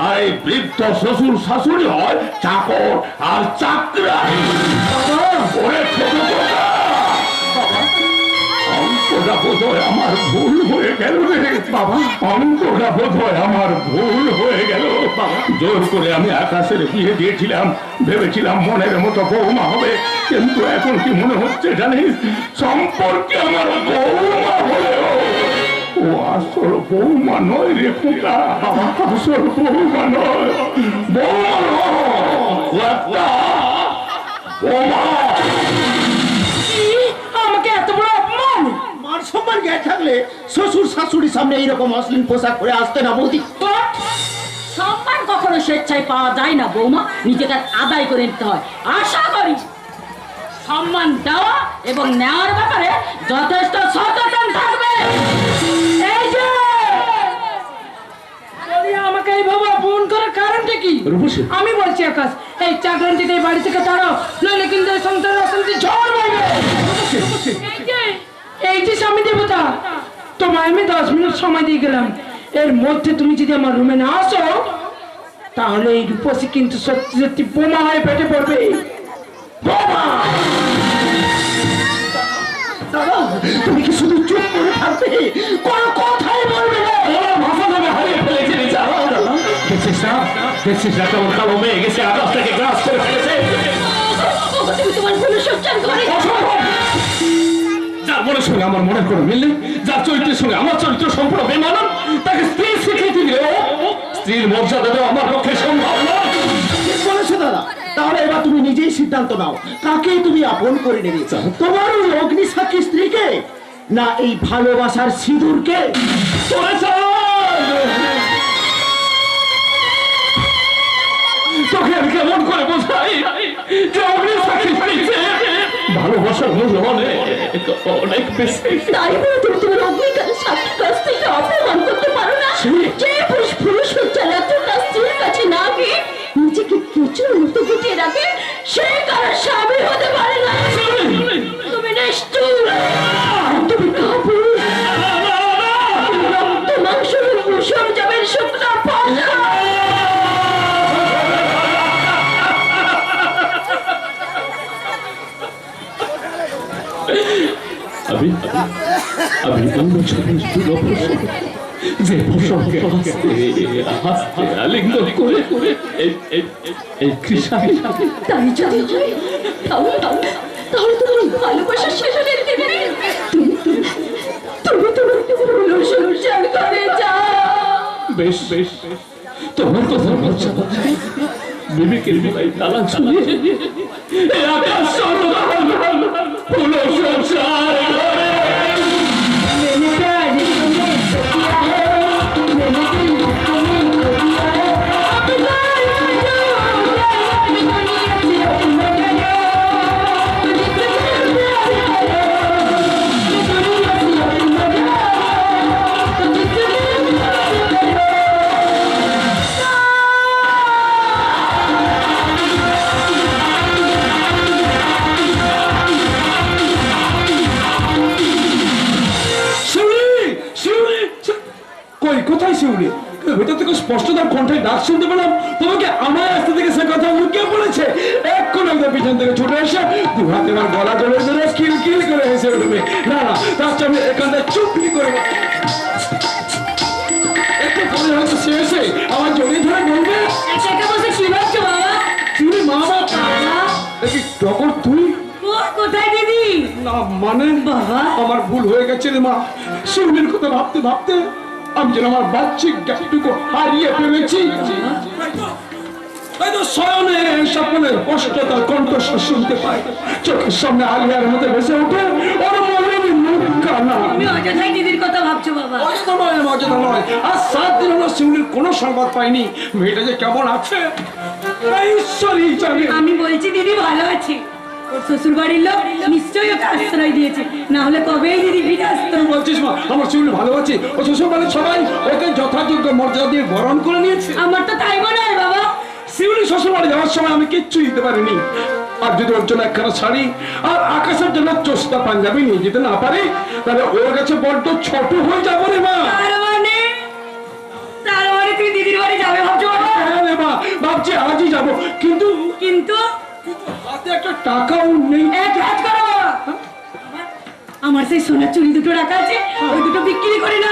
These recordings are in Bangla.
আর এই বৃদ্ধ শ্বশুর শাশুড়ি হয় চাকর আর চাকরা। ওরে ছোট খোকা, অঙ্কটা বোধ হয় আমার ভুল হয়ে গেল রে বাবা, অঙ্কটা বোধ হয় আমার ভুল হয়ে গেল বাবা। জোর করে আমি আকাশের বিয়ে দিয়েছিলাম, ভেবেছিলাম মনের মতো বৌমা হবে, কিন্তু এখন কি মনে হচ্ছে জানিস, সম্পর্কে আমার বৌমা হলেও ও আসল বৌমা নয় রে খোকা, আসল বৌমা নয়, বৌমা বৌমা। আমাকে এত বড় অপমান! মান সম্মান জ্ঞান থাকলে শ্বশুর শাশুড়ির সামনে এইরকম অশ্লীল পোশাক পরে আসতে না বৌদি। সম্মান কখনো স্বেচ্ছায় পাওয়া যায় না বৌমা, নিজেকে আদায় করে নিতে হয়। আশা করি সম্মান দেওয়া এবং নেওয়ার ব্যাপারে যথেষ্ট সচেতন থাকবে। এই যে আমাকে এইভাবে ফোন করার কারণটা কি? আমি বলছি আকাশ, এই চাকরান্তিতে বাড়ি থেকে তাড়াও, নইলে কিন্তু সংসারের অশান্তি ঝড় বইবে। এই যে স্বামী দেবতা, তোমায় আমি 10 মিনিট সময় দিয়ে গেলাম, এর মধ্যে তুমি যদি আমার রুমে না আসো তাহলে এই রূপসী কিন্তু সত্যি সত্যি বোমা হয়ে পেটে পড়বে। তুমি কি শুধু চুপ করে থাকবে, কোনো কথাই বলবে না? ভাষা দেবে হারিয়ে ফেলেছে রে যা। দেখছিস না কেমন কালো মেয়ে গেছে, আকাশ থেকে গ্রাস করে ফেলেছে। তুমি তোমার ভুল সচ্চার করে যার মনের সঙ্গে আমার মনের কোনো মিল নেই, যার চরিত্রের সঙ্গে আমার চরিত্র সম্পূর্ণ বেমানান, তাকে স্ত্রী স্বীকৃতি দিলে স্ত্রীর মর্যাদা দেওয়া আমার পক্ষে সম্ভব নয়। ঠিক বলেছো দাদা, তাহলে এবার তুমি নিজেই সিদ্ধান্ত নাও, কাকে তুমি আপন করে নেবে, তোমার ওই অগ্নি সাক্ষী স্ত্রীকে না এই ভালোবাসার সিঁদুরকে? তোকে আমি কেমন করে বোঝাই যে অগ্নি সাক্ষী দিচ্ছে ভালোবাসার মূল্য অনেক বেশি। তাই বলে তুমি তোমার অগ্নিকাল সাক্ষী কাছ থেকে অপমান করতে পারো না? যে পুরুষ পুরুষ সচ্চার তার স্ত্রীর কাছে না গিয়ে নিজেকে প্রচুর মতো গুটিয়ে রাখে, সে কারো স্বামী হতে পারে না। তুমি নিষ্ঠুর, তুমি কাপুরুষ, রক্ত মাংস কুসুম যাবেন শুকনা পাতা। আমি অন্য ছবির যে ফসলকে হাসতে আলিঙ্গন করে এই কৃষাকে তাই যদি হয় তাহলে তোমার ভালোবাসা শেষ হয়ে গেলে তুমি তোমার সংসার করে যাও। বেশ বেশ তোমার কথা বলছো, বিবেকের বিলাই তালা ঝুলিয়ে এই আকাশ সংসার ভেতর থেকে স্পষ্ট তার কণ্ঠে ডাক শুনতে পেলাম। তোমাকে আমার রাস্তা থেকে সে কথা লুকিয়ে পড়েছে। এক্ষুনি আমাদের পিছন থেকে ছুটে এসে দু হাতে আমার গলা ধরে ধরে কিল কিল করে হেসে উঠবে। না না, তার চেয়ে আমি এখানটা চুপি করে একটু পরে হয়তো সে এসে আমার জড়িয়ে ধরে বলবে, কি ভাবছো বাবা? তুমি মা বাবা দেখি টকর তুই কোথায় দিদি? না মানে বাবা, আমার ভুল হয়ে গেছে রে মা। শিউলির কথা ভাবতে ভাবতে আমি যেন আমার বাচ্চিক জ্ঞানটুকু হারিয়ে ফেলেছি। শয়নে স্বপ্নের কষ্ট তার কণ্ঠস্বর শুনতে পাই, চোখের সামনে আলিয়ার মধ্যে ভেসে ওঠে ওর মনের মুখ কানা। তুমি অযথাই দিদির কথা ভাবছো বাবা। অযথা নয়, অযথা নয়। আর 7 দিন হলো শিউলির কোনো সংবাদ পাইনি। মেয়েটা যে কেমন আছে ঈশ্বরই জানে। আমি বলছি দিদি ভালো আছে, ওর শ্বশুর বাড়ির লোক নিশ্চয়ই ওকে আশ্রয় দিয়েছে, না হলে কবেই দিদি ফিরে আসতো। বলছিস মা আমার শিউলি ভালো আছে? ও শ্বশুর বাড়ির সবাই ওকে যথাযোগ্য মর্যাদা দিয়ে বরণ করে নিয়েছে। আমার তো তাই মনে হয় বাবা। শিউলি শ্বশুর বাড়ি যাওয়ার সময় আমি কিচ্ছু দিতে পারিনি। আর যদি ওর জন্য একখানা শাড়ি আর আকাশের জন্য চোস্তা পাঞ্জাবি নিয়ে যেতে না পারি, তাহলে ওর কাছে বড্ড ছোট হয়ে যাবো রে মা। তার মানে তুই দিদির বাড়ি যাবে ভাবছি আজই যাবো, কিন্তু কিন্তু হাতে একটা টাকাও নেই। এক কাজ করো, আমার সেই সোনার চুড়ি দুটো রাখা আছে, ওই দুটো বিক্রি করে না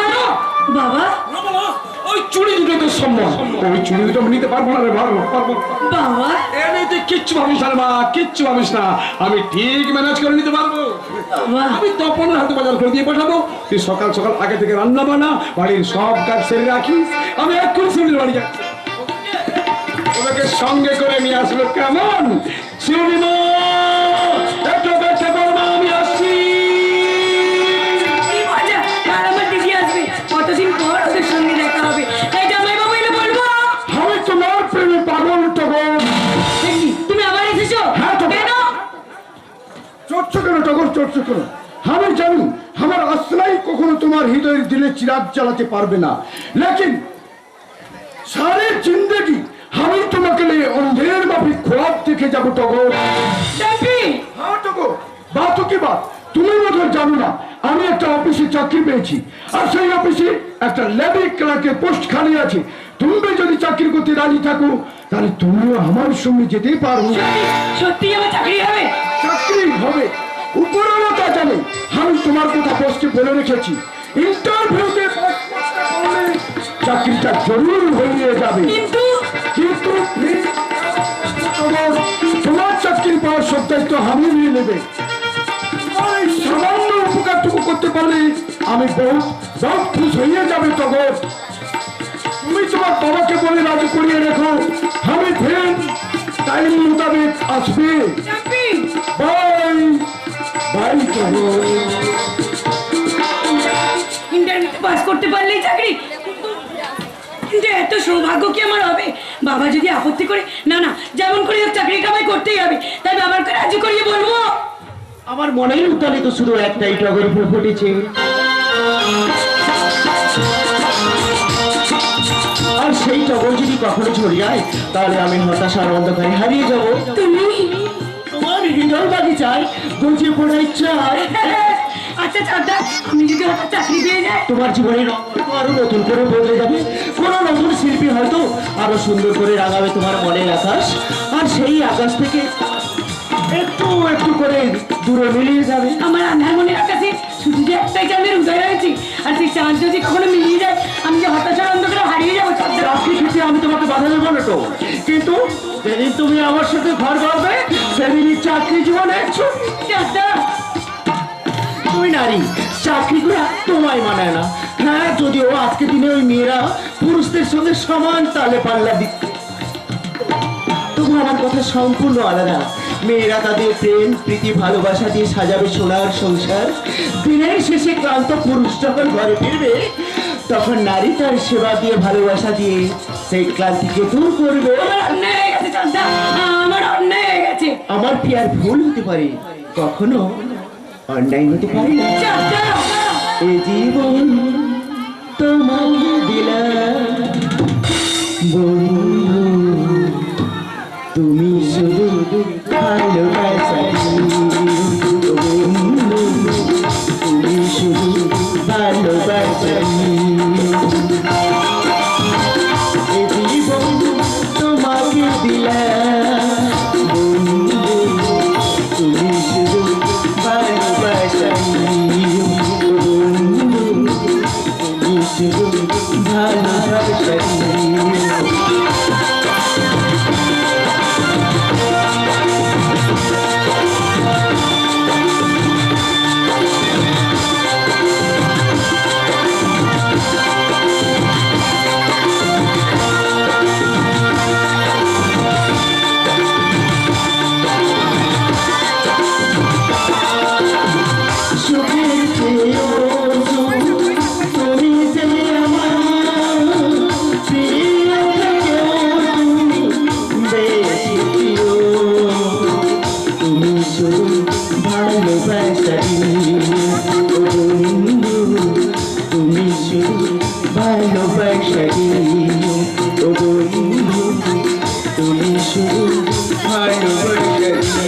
বাবা। না বাবা, ওই চুড়ি দুটো তো সম্ভব, ওই চুড়ি দুটো আমি নিতে পারবো না রে, পারবো পারবো। বাবা এমনিতে কিচ্ছু ভাবিস না মা, কিচ্ছু ভাবিস না, আমি ঠিক ম্যানেজ করে নিতে পারবো। বাবা আমি তপনের হাতে বাজার করে দিয়ে পাঠাবো, তুই সকাল সকাল আগে থেকে রান্না বান্না বাড়ির সব কাজ সেরে রাখিস, আমি এক্ষুনি শিউলির বাড়ি যাচ্ছি। ওদেরকে সঙ্গে করে নিয়ে আসবো, কেমন? শিউলি মা, একটু অপেক্ষা করো মা, আমি আসছি। কি মজা, আর আমার দিদি আসবে, কতদিন পর ওদের সঙ্গে দেখা হবে। এই জামাই বাবু এলে বলবো আমি তোমার প্রেমে পাগল টগর। দেখি তুমি আবার এসেছো। হ্যাঁ, তো- কেন? চড়ছো কেন টগর, চড়ছো কেন? আমি জানি আমার আশ্রয় কখনো তোমার হৃদয়ের দিলে চিরাগ জ্বালাতে পারবে না, লেকিন সারে জিন্দগি আমি তোমাকে নিয়ে অন্ধের মাফিক খোয়াব দেখে যাবো টগর। দেখবি হ্যাঁ টগর, বাত কি বাত, তুমি বোধহয় জানো না আমি একটা অফিসে চাকরি পেয়েছি, আর সেই অফিসে একটা লেডি ক্লার্কের পোস্ট খালি আছে। তুমি যদি চাকরি করতে রাজি থাকো তাহলে তুমিও আমার সঙ্গে যেতে পারো। সত্যি আমার চাকরি হবে? চাকরি হবে, উপরওয়ালা তা জানে। আমি তোমার কথা পোস্টে বলে রেখেছি, ইন্টারভিউতে চাকরিটা জরুর হয়ে যাবে। কিন্তু কিন্তু তোমার চাকরি পাওয়ার সব দায়িত্ব আমি নিয়ে নেবে। তোমার এই সামান্য উপকারটুকু করতে পারলে আমি বহুত খুশ হয়ে যাবে। তখন তুমি তোমার বাবাকে বলে রাজি করিয়ে রেখো, আমি ফের টাইম মোতাবেক আসবে। চাকরি বাই বাই টগর। ইন্টারভিউ পাস করতে পারলেই চাকরি, কিন্তু এত সৌভাগ্য কি আমার হবে? বাবা যদি আপত্তি করে, না না যেমন করে হোক চাকরি কামাই করতেই হবে, তাই বাবাকে রাজি করিয়ে বলবো। আমার মনের উত্তালে তো শুধু একটাই টগর ফুল ফুটেছে, আর সেই টগর যদি কখনো ঝরে যায় তাহলে আমি হতাশার অন্ধকারে হারিয়ে যাব। তুমি তোমার হৃদয় বাগিচায় গজিয়ে পড়ার ইচ্ছা। আচ্ছা চাঁদা, আমি যদি হঠাৎ চাকরি পেয়ে যাই, তোমার জীবনের রঙ আরো নতুন করে বদলে যাবে। কোন নতুন শিল্পী হয়তো আরো সুন্দর করে রাঙাবে তোমার মনের আকাশ, আর সেই আকাশ থেকে একটু একটু করে দূরে মিলিয়ে যাবে। আমার আন্ধার মনের আকাশে শুধু যে একটাই চাঁদের উদয় হয়েছে, আর সেই চাঁদ যদি কখনো মিলিয়ে যায়, আমি যে হতাশার অন্ধকারে হারিয়ে যাবো। চাঁদা চাকরি ক্ষেত্রে আমি তোমাকে বাধা দেবো না তো, কিন্তু যেদিন তুমি আমার সাথে ঘর করবে সেদিনই চাকরি জীবনে চাঁদা তুমি নারী, চাকরি করা তোমায় মানায় না। হ্যাঁ, যদিও আজকে দিনে ওই মেয়েরা পুরুষদের সঙ্গে সমান তালে পাল্লা দিচ্ছে, তবু আমার কথা সম্পূর্ণ আলাদা। মেয়েরা তাদের প্রেম প্রীতি ভালোবাসা দিয়ে সাজাবে সোনার সংসার। দিনের শেষে ক্লান্ত পুরুষ যখন ঘরে ফিরবে, তখন নারী তার সেবা দিয়ে ভালোবাসা দিয়ে সেই ক্লান্তিকে দূর করবে। আমার অন্যায় হয়ে গেছে চাঁদা, আমার অন্যায় হয়ে গেছে। আমার কি আর ভুল হতে পারে? কখনো অন্যায় হতে পারে না। চাঁদা এ জীবন তোমাকে দিলাম বন্ধু, তুমি শুধু ভালোবাসা বন্ধু, তুমি শুধু ভালোবাসা। এ জীবন তোমাকে দিলাম বন্ধু, তুমি শুধু ভালোবাসা বন্ধু, তুমি শুধু ভালোবাসা। সুখের চেয়েও তুমি যে আমার প্রিয় থেকেও তুমি বেশি প্রিয়, তুমি শুধু ভালোবাসা ও বন্ধু, তুমি শুধু ভালোবাসা ও বন্ধু, তুমি শুধু ভালোবাসা।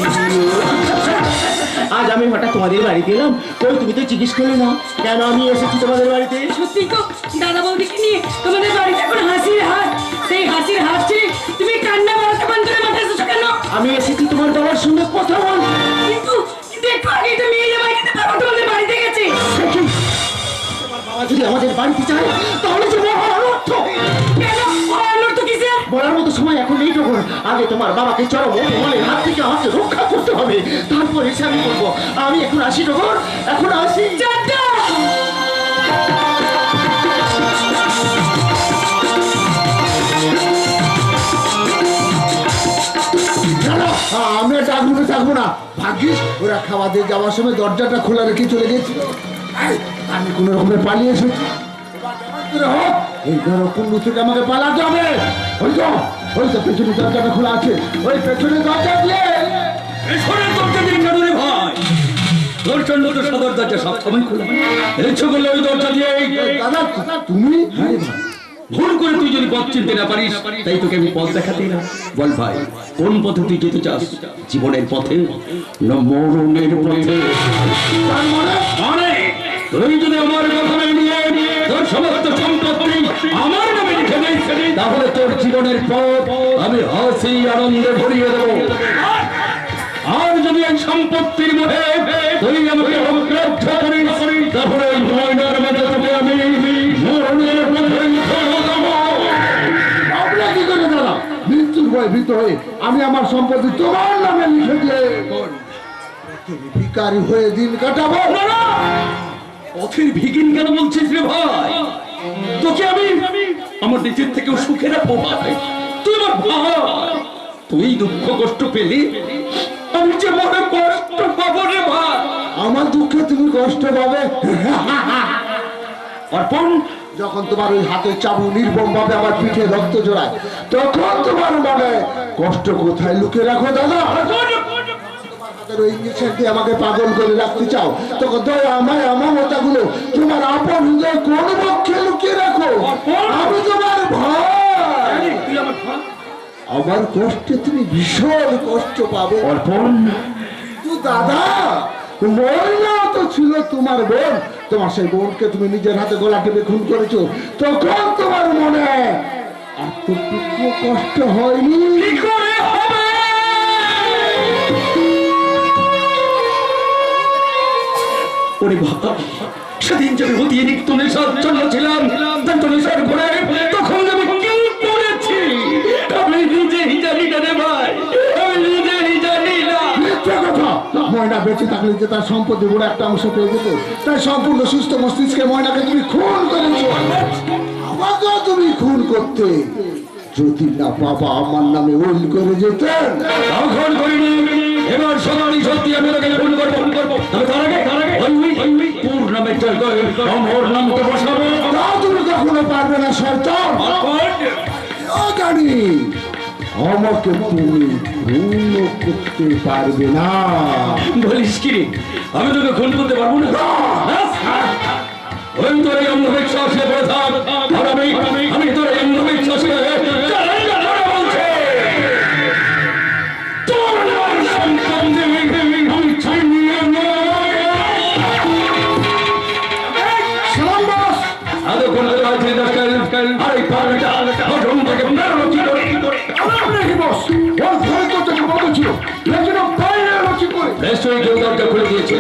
আজ আমি হঠাৎ তোমাদের বাড়িতে এলাম, কই তুমি তো জিজ্ঞেস করলে না কেন আমি এসেছি তোমাদের বাড়িতে? সত্যি তো দাদা বৌদিকে নিয়ে তোমাদের বাড়িতে এখন হাসির হাত, সেই হাসির হাত ছেড়ে তুমি কান্না কথা বল। কিন্তু দেখো আগে তো মেয়ে জামাই কিন্তু বাবা তোমাদের বাড়িতে গেছে। বাবা যদি আমাদের বাড়িতে চায় তাহলে যে মহা অনর্থ। কেন অনর্থ কিসে? বলার মতো সময় এখন নেই টগর। আগে তোমার বাবাকে চরম অপমানের হাত থেকে আমাকে রক্ষা করতে হবে, তারপর এসে আমি করবো। আমি এখন আসি টগর, এখন আসি। চারটা আমি ডাকবো থাকবো না। ভাগ্যিস ওরা খাওয়া দিয়ে যাওয়ার সময় দরজাটা খোলা রেখে চলে গেছিল। আমি কোনো রকমে পালিয়ে এসেছি। এই ধরো কুন্ডু থেকে আমাকে পালাতে হবে। ওই তো পেছনে দরজাটা খোলা আছে, ওই পেছনে দরজা দিয়ে পেছনের দরজা দিয়ে কেন রে ভাই? তোর জন্য তো সদর দরজা সবসময় খোলা, ইচ্ছে করলে ওই দরজা দিয়ে। দাদা তুমি ভুল করে তুই যদি পথ চিনতে না পারিস, তাই তোকে আমি পথ দেখাতে না। বল ভাই, কোন পথে তুই যেতে চাস? জীবনের পথে না মরণের পথে? মানে তুই যদি আমার কথা নিয়ে তোর সমস্ত সম্পত্তি আমার নামে লিখে দিস, তাহলে তোর জীবনের পথ আমি হাসি আনন্দে ভরিয়ে দেবো। আর যদি এই সম্পত্তির মধ্যে তুই আমাকে অগ্রাহ্য করিস, তাহলে ওই ময়নার মধ্যে তোকে আমি মরণের পথে কি করে দাদা মৃত্যুর ভয় ভীত হয়ে আমি আমার সম্পত্তি তোমার নামে লিখে দিয়ে ভিখারি হয়ে দিন কাটাবো? পথের ভিখিন কেন বলছিস রে ভাই? তোকে আমি আমার নিজের থেকেও সুখে রাখবো ভাই। তুই আমার ভাই, তুই দুঃখ কষ্ট পেলি, আমি যে মনে কষ্ট পাবো রে ভাই। আমার দুঃখে তুমি কষ্ট পাবে? অর্পণ, যখন তোমার ওই হাতের চাবু নির্মম ভাবে আমার পিঠে রক্ত জোড়ায়, তখন তোমার মনে কষ্ট কোথায় লুকিয়ে রাখো দাদা? হাতের ওই ইঞ্জেকশন দিয়ে আমাকে পাগল করে রাখতে চাও, তখন দয়া আমায় আমার মতাগুলো তোমার আপন হৃদয় কোন পক্ষে লুকিয়ে রাখো। আমি তোমার ভাই, তুই আমার ভাই। আমার কষ্টে তুমি ভীষণ কষ্ট পাবে। অর্পণ, কিন্তু দাদা মহিলা তো ছিল তোমার বোন, তোমার সেই বোনকে তুমি নিজের হাতে গলা টেপে খুন করেছো, তখন তোমার মনে এতটুকু কষ্ট হয়নি? কি করে হবে? ওরে বাবা, সেদিন যে হতিয়ে নিত্য নেশার জন্য ছিলাম, তখন নেশার ঘরে তখন আমি কি করেছি আমি নিজেই জানি না রে ভাই, আমি নিজেই জানি না। মিথ্যা কথা। ময়না বেঁচে থাকলে যে তার সম্পত্তি বড় একটা অংশ পেয়ে যেত, তাই সম্পূর্ণ সুস্থ মস্তিষ্কে ময়নাকে তুমি খুন করেছো। আমাকেও তুমি খুন করতে, যদি না বাবা আমার নামে উইল করে যেতেন। তখন করিনি, এবার সবারই সত্যি আমি তোকে খুন করবো। তবে তার আগে ওই তোর নামে আমার নামটা বসাবো। তাও তুমি কখনো পারবে না শয়তান। জানি আমাকে তুমি খুন করতে পারবে না। বলিস কি রে, আমি তোকে খুন করতে পারবো না? ওই তোর এই অন্ধবিশ্বাসে পড়ে থাক, আর আমি তোর এই অন্ধবিশ্বাসে বলছে তোর সম্পত্তি আমি চাই না। এতক্ষণ আর এই পাড়াটা হজম থেকে মেরো কি করে? নিশ্চয়ই কেউ দরজা খুলে দিয়েছে।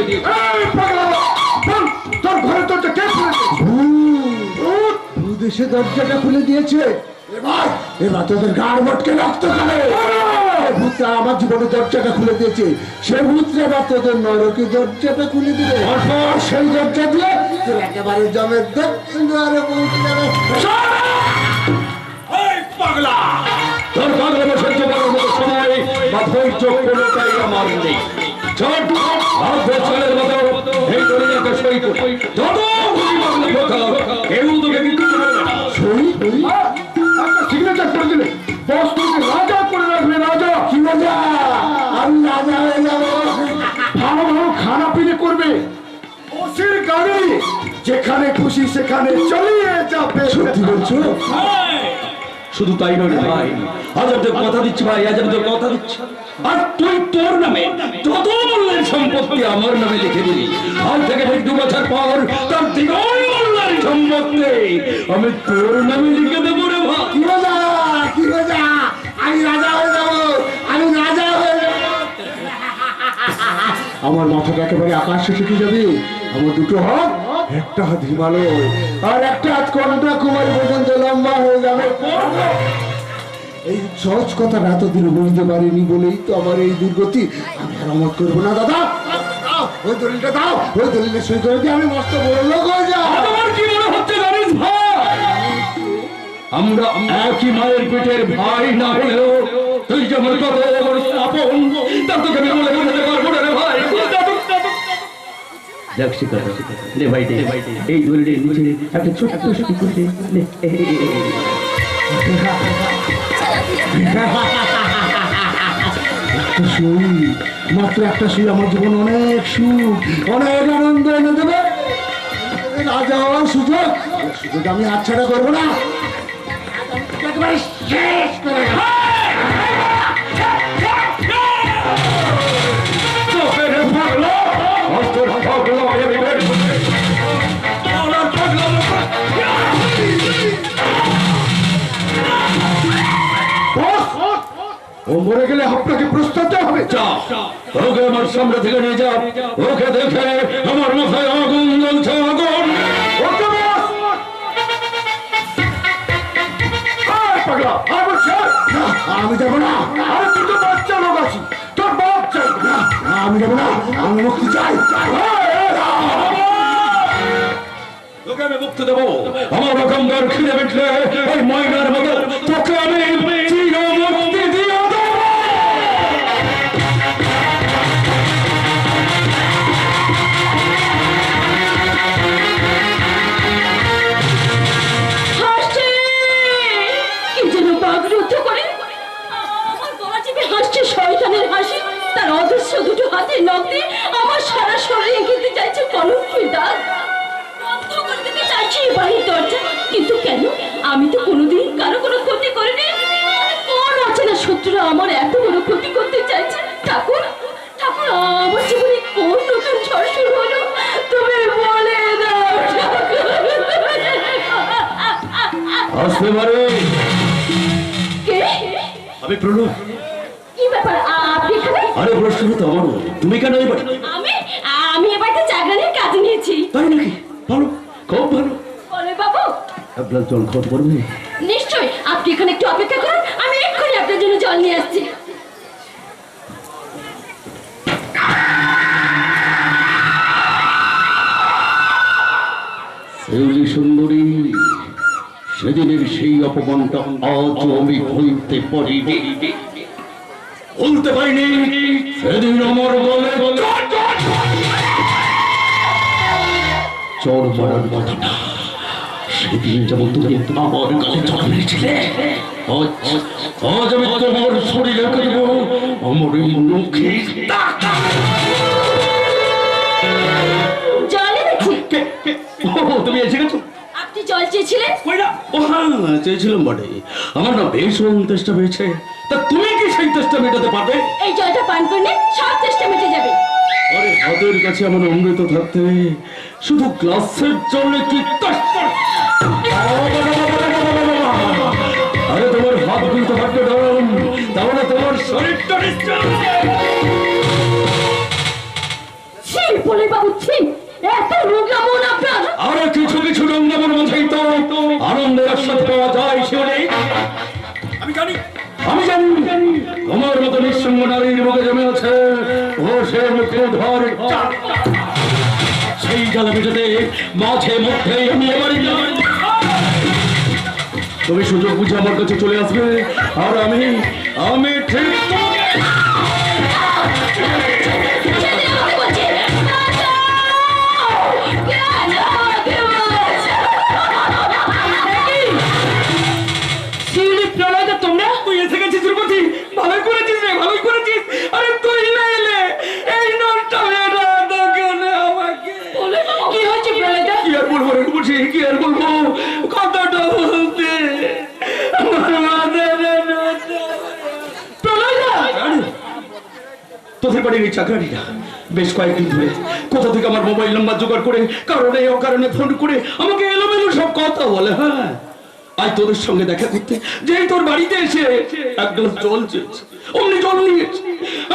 তোর ঘরে দরজা কে খুলেছে? দেশে দরজাটা খুলে দিয়েছে। এবার তোদের গাড় মটকে রক্ত করে। ভূতটা আমার জীবনে দরজাটা খুলে দিয়েছে, সে ভূতটা এবার তোদের নরকে দরজাটা খুলে দিবে। সেই দরজা দিয়ে তোর একেবারে জমের দক্ষিণ দুয়ারে পৌঁছে যাবে। পাগলা, তোর পাগলা সহ্য করার মতো সময় বা ধৈর্য কোনোটাই আমার নেই। চট ছেলের মতো এই দরিয়াকে সই করে যত খুশি পাগলা কথা, কেউ তোকে কিন্তু সিগনেচার করে দিলে বস তোকে রাজা করে রাখবে। রাজা কি রাজা? আমি রাজা হয়ে যাবো। ভালো ভালো খানা পিনে করবে, বসের গাড়ি যেখানে খুশি সেখানে চালিয়ে যাবে। সত্যি বলছো? শুধু তাই নয় ভাই, আজ আমি তোর কথা দিচ্ছি ভাই, আজ আমি তোর কথা দিচ্ছি। আর তুই তোর নামে যত মূল্যের সম্পত্তি আমার নামে লিখে দিলি, আজ থেকে ঠিক 2 বছর পর তার দ্বিগুণ মূল্যের সম্পত্তি আমি তোর নামে লিখে দেবো রে ভাই। কি রাজা? কি রাজা? আমি রাজা হয়ে যাবো, আমি রাজা হয়ে যাবো। আমার মাথাটা একেবারে আকাশে ঠেকে যাবে। আমার দুটো হাত, একটা হাত হিমালয় আর একটা হাত কন্যাকুমারী পর্যন্ত লম্বা হয়ে যাবে। এই সহজ কথা এতদিন বুঝতে পারিনি বলেই তো আমার এই দুর্গতি। আমি আর অমত করবো না দাদা। ওই দলিলটা দাও, ওই দলিলে সই করে দিয়ে আমি মস্ত বড় লোক হয়ে যাও। তোমার কি মনে হচ্ছে জানিস ভাই, আমরা একই মায়ের পেটের ভাই না হলেও তুই যেমন কত আপন, তার তোকে আমি বলে বোঝাতে পারবো না রে ভাই। যাক শিকার নে ভাইটে, এই দড়ির নিচে একটা ছোট্ট সই করে নে। একটা সুই, মাত্র একটা সুই আমার জীবন অনেক সুখ, অনেক আনন্দ এনে দেবে। রাজা হওয়ার সুযোগ, সুযোগ আমি হাতছাড়া করবো না। একেবারে শেষ করে দেব। ও মরে গেলে আপনাকে প্রস্তাবতে হবে। ওকে আমার সামনে থেকে নিয়ে যা, ওকে দেখে আমার মাথায় আগুন জ্বলছে, আগুন। আমি যাবো না। আরে তুই তো বাচ্চা লোক আছিস, তোর বাপ চাই। আমি যাবো না, আমি মুক্তি চাই। তোকে আমি মুক্তি দেবো। আমার রকমদার খিদে মিটলে ওই ময়নার মতো তোকে আমি চিরমুক্তি দিয়ে দেবো। হাসছে কি যেন বাগরুদ্ধ করে আমার গলা চেপে হাসছে শয়তানের হাসি। তার অদৃশ্য দুটো হাতের নখ দিয়ে আমার সারা শরীরে এঁকে চাইছে কলঙ্কের দাগ। বন্ধ করে দিতে চাইছি এই বাড়ির দরজা, কিন্তু কেন? আমি তো কোনোদিন কারো কোনো ক্ষতি করিনি। কোন অচেনা শত্রুরা আমার এত বড় ক্ষতি করতে চাইছে? ঠাকুর ঠাকুর, আমার জীবনে কোন নতুন ঝড় শুরু হলো? তুমি বলে দাও ঠাকুর। আসতে পারে। কে? আমি প্রণব। কি ব্যাপার আপনি এখানে? আরে প্রশ্ন তো আমারও, তুমি কেন এই বাড়ি? আমি আমি এ বাড়িতে চাকরানির কাজ নিয়েছি। তাই নাকি? ভালো, খুব ভালো। বলে বাবু, এক গ্লাস জল খাওয়াতে পারবে? নিশ্চয়। আপনি এখানে একটু অপেক্ষা করুন, আমি এক্ষুনি আপনার জন্য জল নিয়ে আসছি। শিউলি সুন্দরী, সেদিনের সেই অপমানটা আজও আমি ভুলতে পারিনি। ভুলতে পারিনি সেদিন আমার বলে চড় মারার কথাটা। সেদিন যেমন তুমি আমার গালে চড় মেরেছিলে, আজ আমি তোমার শরীরে দেব আমার এই মুখে। জল এনেছি। তুমি এসে গেছো? আপনি জল চেয়েছিলেন? ও হ্যাঁ, চেয়েছিলাম বটে। আমার না ভীষণ তেষ্টা পেয়েছে। তা তুমি কি সেই তেষ্টা মেটাতে পারবে? এই জলটা পান করলে সব চেষ্টা মিটে যাবে। আরে হাতের কাছে আমার অমৃত থাকতে শুধু গ্লাসের জলে কি তেষ্টা? আরে তোমার হাত কিন্তু হাঁটতে দাম, তাহলে তোমার শরীরটা নিশ্চয়। ছি বলে বাবু, ছি, এত রোগা মন আপনার। আরে কিছু কিছু রঙের মধ্যেই তো আনন্দের সাথে পাওয়া যায়। শিওরে আমি জানি, আমি জানি তোমার মতো নিঃসঙ্গ নারীর মুখে জমে আছে ও সে মুখে ধর। সেই জ্বালা মেটাতে মাঝে মধ্যেই আমি এবারে যাই। তুমি সুযোগ বুঝে আমার কাছে চলে আসবে, আর আমি আমি ঠিক ছেড়ে আমাকে বলছে, বাঁচাও! কেন আমাকে বলছো? শিউলি প্রলয়দা, তোমরা? তুই এসে গেছিস ধ্রুপদী, ভালোই করেছিস রে, ভালোই করেছিস। আরে তুই না এলে এই নষ্ট মেয়েটা দোকানে আমাকে। কি হচ্ছে প্রলয়দা? কি আর বলবো রে বুঝি, কি আর বলবো? কথাটা বলতে আমার প্রলয়দা, তোদের বাড়ির এই চাকরানিটা বেশ কয়েকদিন ধরে কোথা থেকে আমার মোবাইল নাম্বার জোগাড় করে কারণে অকারণে ফোন করে আমাকে এলোমেলো সব কথা বলে। হ্যাঁ, আজ তোদের সঙ্গে দেখা করতে যেই তোর বাড়িতে এসে এক গ্লাস জল চেয়েছে, অমনি জল নিয়েছে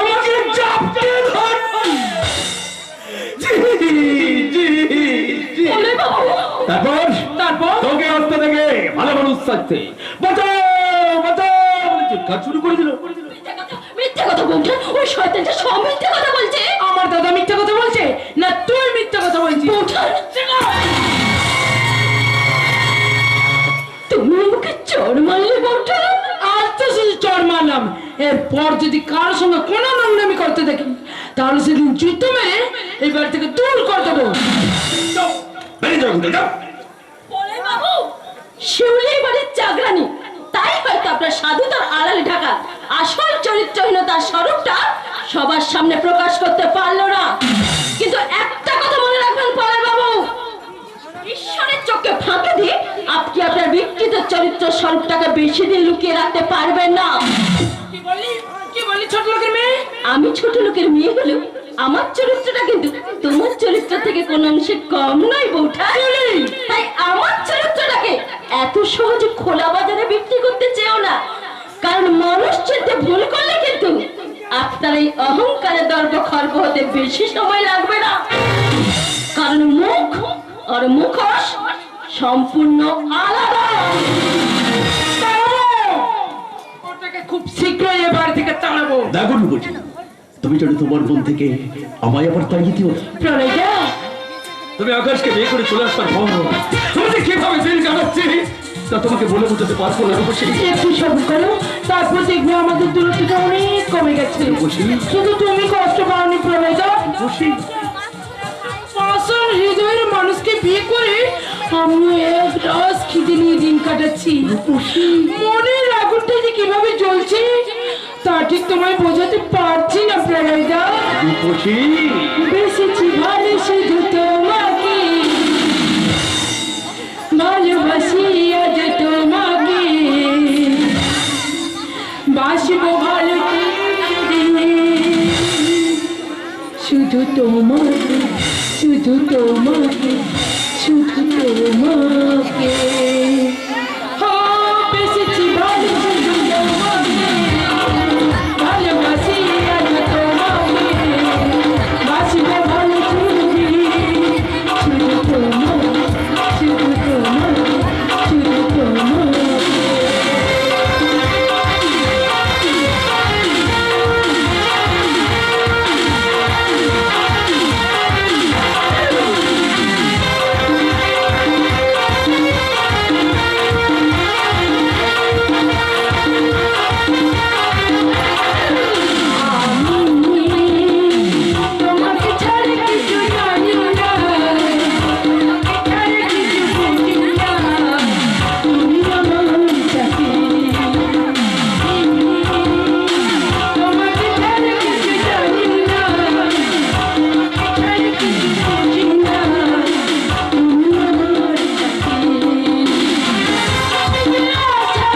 আমাকে চাপকে ধর। বলে বাবু তারপর তারপর তোকে আসতে থেকে ভালো মানুষ থাকতে বাঁচাও বাঁচাও বলে চিৎকার শুরু করে দিল। মিথ্যে কথা বলছে, ওই শয়তানটা সব মিথ্যে কথা বলছে। আমার দাদা মিথ্যা কথা বলছে না তুই মিথ্যা কথা বলছিস? বৌঠান, তুমি আমাকে চড় মারলে বৌঠান। আজ তো শুধু চড় মারলাম, এরপর যদি কারোর সঙ্গে কোনো নোংরামি করতে দেখি তাহলে সেদিন যুদ্ধ মেরে এই বাড়ি থেকে দূর করে দেবো। বেরিয়ে যাও কিন্তু, যাও। বলে বাবু শিউলি বাড়ির চাকরানি, তাই হয়তো আপনার সাধুতার আড়ালে ঢাকা আসল চরিত্রহীনতার স্বরূপটা সবার সামনে প্রকাশ করতে পারলো না। কিন্তু একটা কথা মনে রাখবেন পরে বাবু, ঈশ্বরের চোখে ফাঁকে দিয়ে আপনি আপনার বিকৃত চরিত্র স্বরূপটাকে বেশি দিন লুকিয়ে রাখতে পারবেন না। কি বললি ছোট লোকের মেয়ে? আমি ছোট লোকের মেয়ে হলেও আমার চরিত্রটা কিন্তু তোমার চরিত্র থেকে কোনো অংশে কম নয় বৌঠা। তাই আমার চরিত্রটাকে এত সহজে খোলা বাজারে বিক্রি করতে চেও না, কারণ মানুষ চিনতে ভুল করলে কিন্তু আপনার এই অহংকারে দর্প খর্ব হতে বেশি সময় লাগবে না, কারণ মুখ আর মুখোশ সম্পূর্ণ আলাদা। ওটাকে খুব শীঘ্রই এ বাড়ি থেকে তাড়াবো। দেখো রূপসী, তুমি যদি তোমার মন থেকে আমায় আবার তাড়িয়ে দিও না। প্রণয়দা, তুমি আকাশকে বিয়ে করে চলে আসবার পর তুমি যে কিভাবে দিন কাটাচ্ছি তা তোমাকে বলে বোঝাতে পারবো না রূপসী। একটু সবর করো, তারপর দেখবে আমাদের দূরত্বটা অনেক কমে গেছে। রূপসী, শুধু তুমি কষ্ট পাওনি প্রণয়দা। রূপসী, আসল হৃদয়ের মানুষকে বিয়ে করে আমি এক রাস খিদে নিয়ে দিন কাটাচ্ছি। মনের আগুনটা যে কিভাবে জ্বলছে তা ঠিক তোমায় বোঝাতে পারছি না প্রণয়দা। রূপসী, বেশিছি ভালো শুধু তোমাকে, ভালোবাসি আজ তোমাকে, বাসবো ভালো শুধু তোমাকে, শুধু তোমাকে, শুধু তোমাকে। হো বেশিছি ভালো শুধু তোমাকে, ভালোবাসি আজ তোমাকে, বাসবো ভালো তুমি, শুধু তোমাকে, শুধু তোমাকে, শুধু তোমাকে। তোমাকে ছাড়া কিছু জানি না, তোমাকে ছাড়া কিছু বুঝি না, তুমি আমার সাথী। তোমাকে ছাড়া কিছু জানি না, তোমাকে ছাড়া কিছু বুঝি না, তুমি আমার সাথী। তুমি আশা,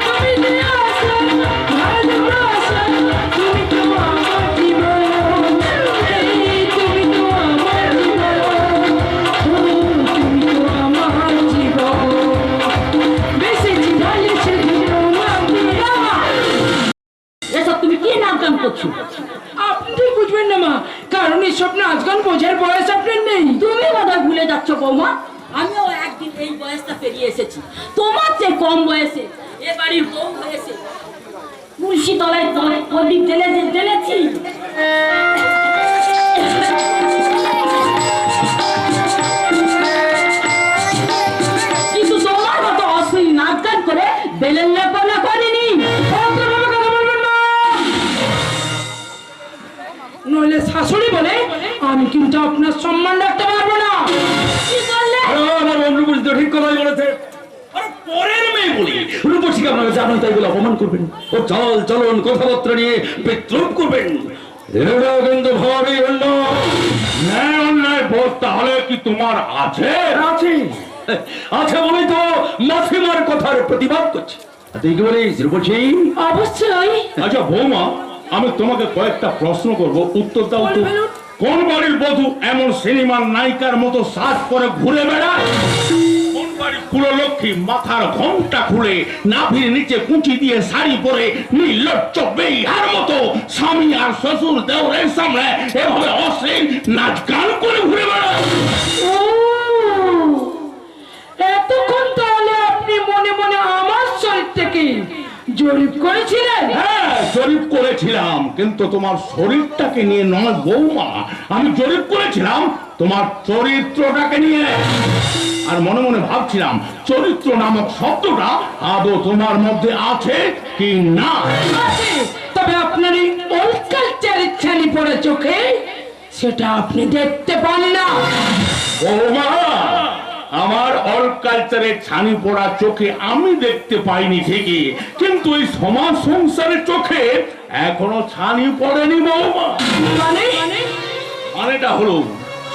তুমি আশা, ভালোবাসা, তুমি তো আমার জীবন, তুমি তো আমার জীবন, তুমি তো আমার জীবন, বেশিছি ভালো শুধু তোমাকে। এসব তুমি কি নাম কাম করছো? আপনি বুঝবেন না মা, কারণ এসব নাচ গান বোঝার বয়স আপনার নেই। তুমি বোধহয় ভুলে যাচ্ছ বৌমা, আমিও একদিন এই বয়সটা পেরিয়ে এসেছি। তোমার চেয়ে কম বয়সে এ বাড়ির বউ হয়েছে তুলসী তলায় প্রদীপ জ্বেলেছি। কিন্তু তোমার মতো অশ্লীল নাচ গান করে বেলেন লেপনা করিনি। নইলে শাশুড়ি বলে আমি কিন্তু আপনার সম্মান রাখতে পারবো না। কি করলে? আমার বন্ধু বুঝতে ঠিক কথাই বলেছে। আরে পরের মেয়ে বলি রূপসীকে আপনারা জানেন তাই বলে অপমান করবেন, ও চল চলন কথাবার্তা নিয়ে বিদ্রুপ করবেন, এটা কিন্তু ভাবি অন্য ন্যায় অন্যায় বোধ তাহলে কি তোমার আছে? আছে আছে বলেই তো মাসিমার কথার প্রতিবাদ করছে। আর তুই কি বলিস রূপসী? অবশ্যই। আচ্ছা বৌমা, আমি তোমাকে কয়েকটা প্রশ্ন করব, উত্তর দাও তো। বলুন। কোন বাড়ির বধূ এমন সিনেমার নায়িকার মতো সাজ করে ঘুরে বেড়ায়? কোন কুললক্ষ্মী মাথার ঘোমটা খুলে নাভির নিচে কুচি দিয়ে শাড়ি পরে নির্লজ্জ বেইহার মতো স্বামী আর শ্বশুর দেওরের সামনে এভাবে অশ্লীল নাচ গান করে ঘুরে বেড়ায়। ও, এতক্ষণ তাহলে আপনি মনে মনে আমার চরিত্রকে জরিপ করেছিলেন? হ্যাঁ, জরিপ করেছিলাম, কিন্তু তোমার শরীরটাকে নিয়ে নয় বৌমা, আমি জরিপ করেছিলাম তোমার চরিত্রটাকে নিয়ে। আর মনে মনে ভাবছিলাম চরিত্র নামক শব্দটা আদৌ তোমার মধ্যে আছে কি না। আছে, তবে আপনার এই ওল্ড কালচারের ছানি পড়ে চোখে সেটা আপনি দেখতে পান না। বৌমা, আমার অল কালচারের ছানি পড়া চোখে আমি দেখতে পাইনি ঠিকই, কিন্তু এই সমাজ সংসারের চোখে এখনো ছানি পড়েনি বৌমা। মানে মানেটা হলো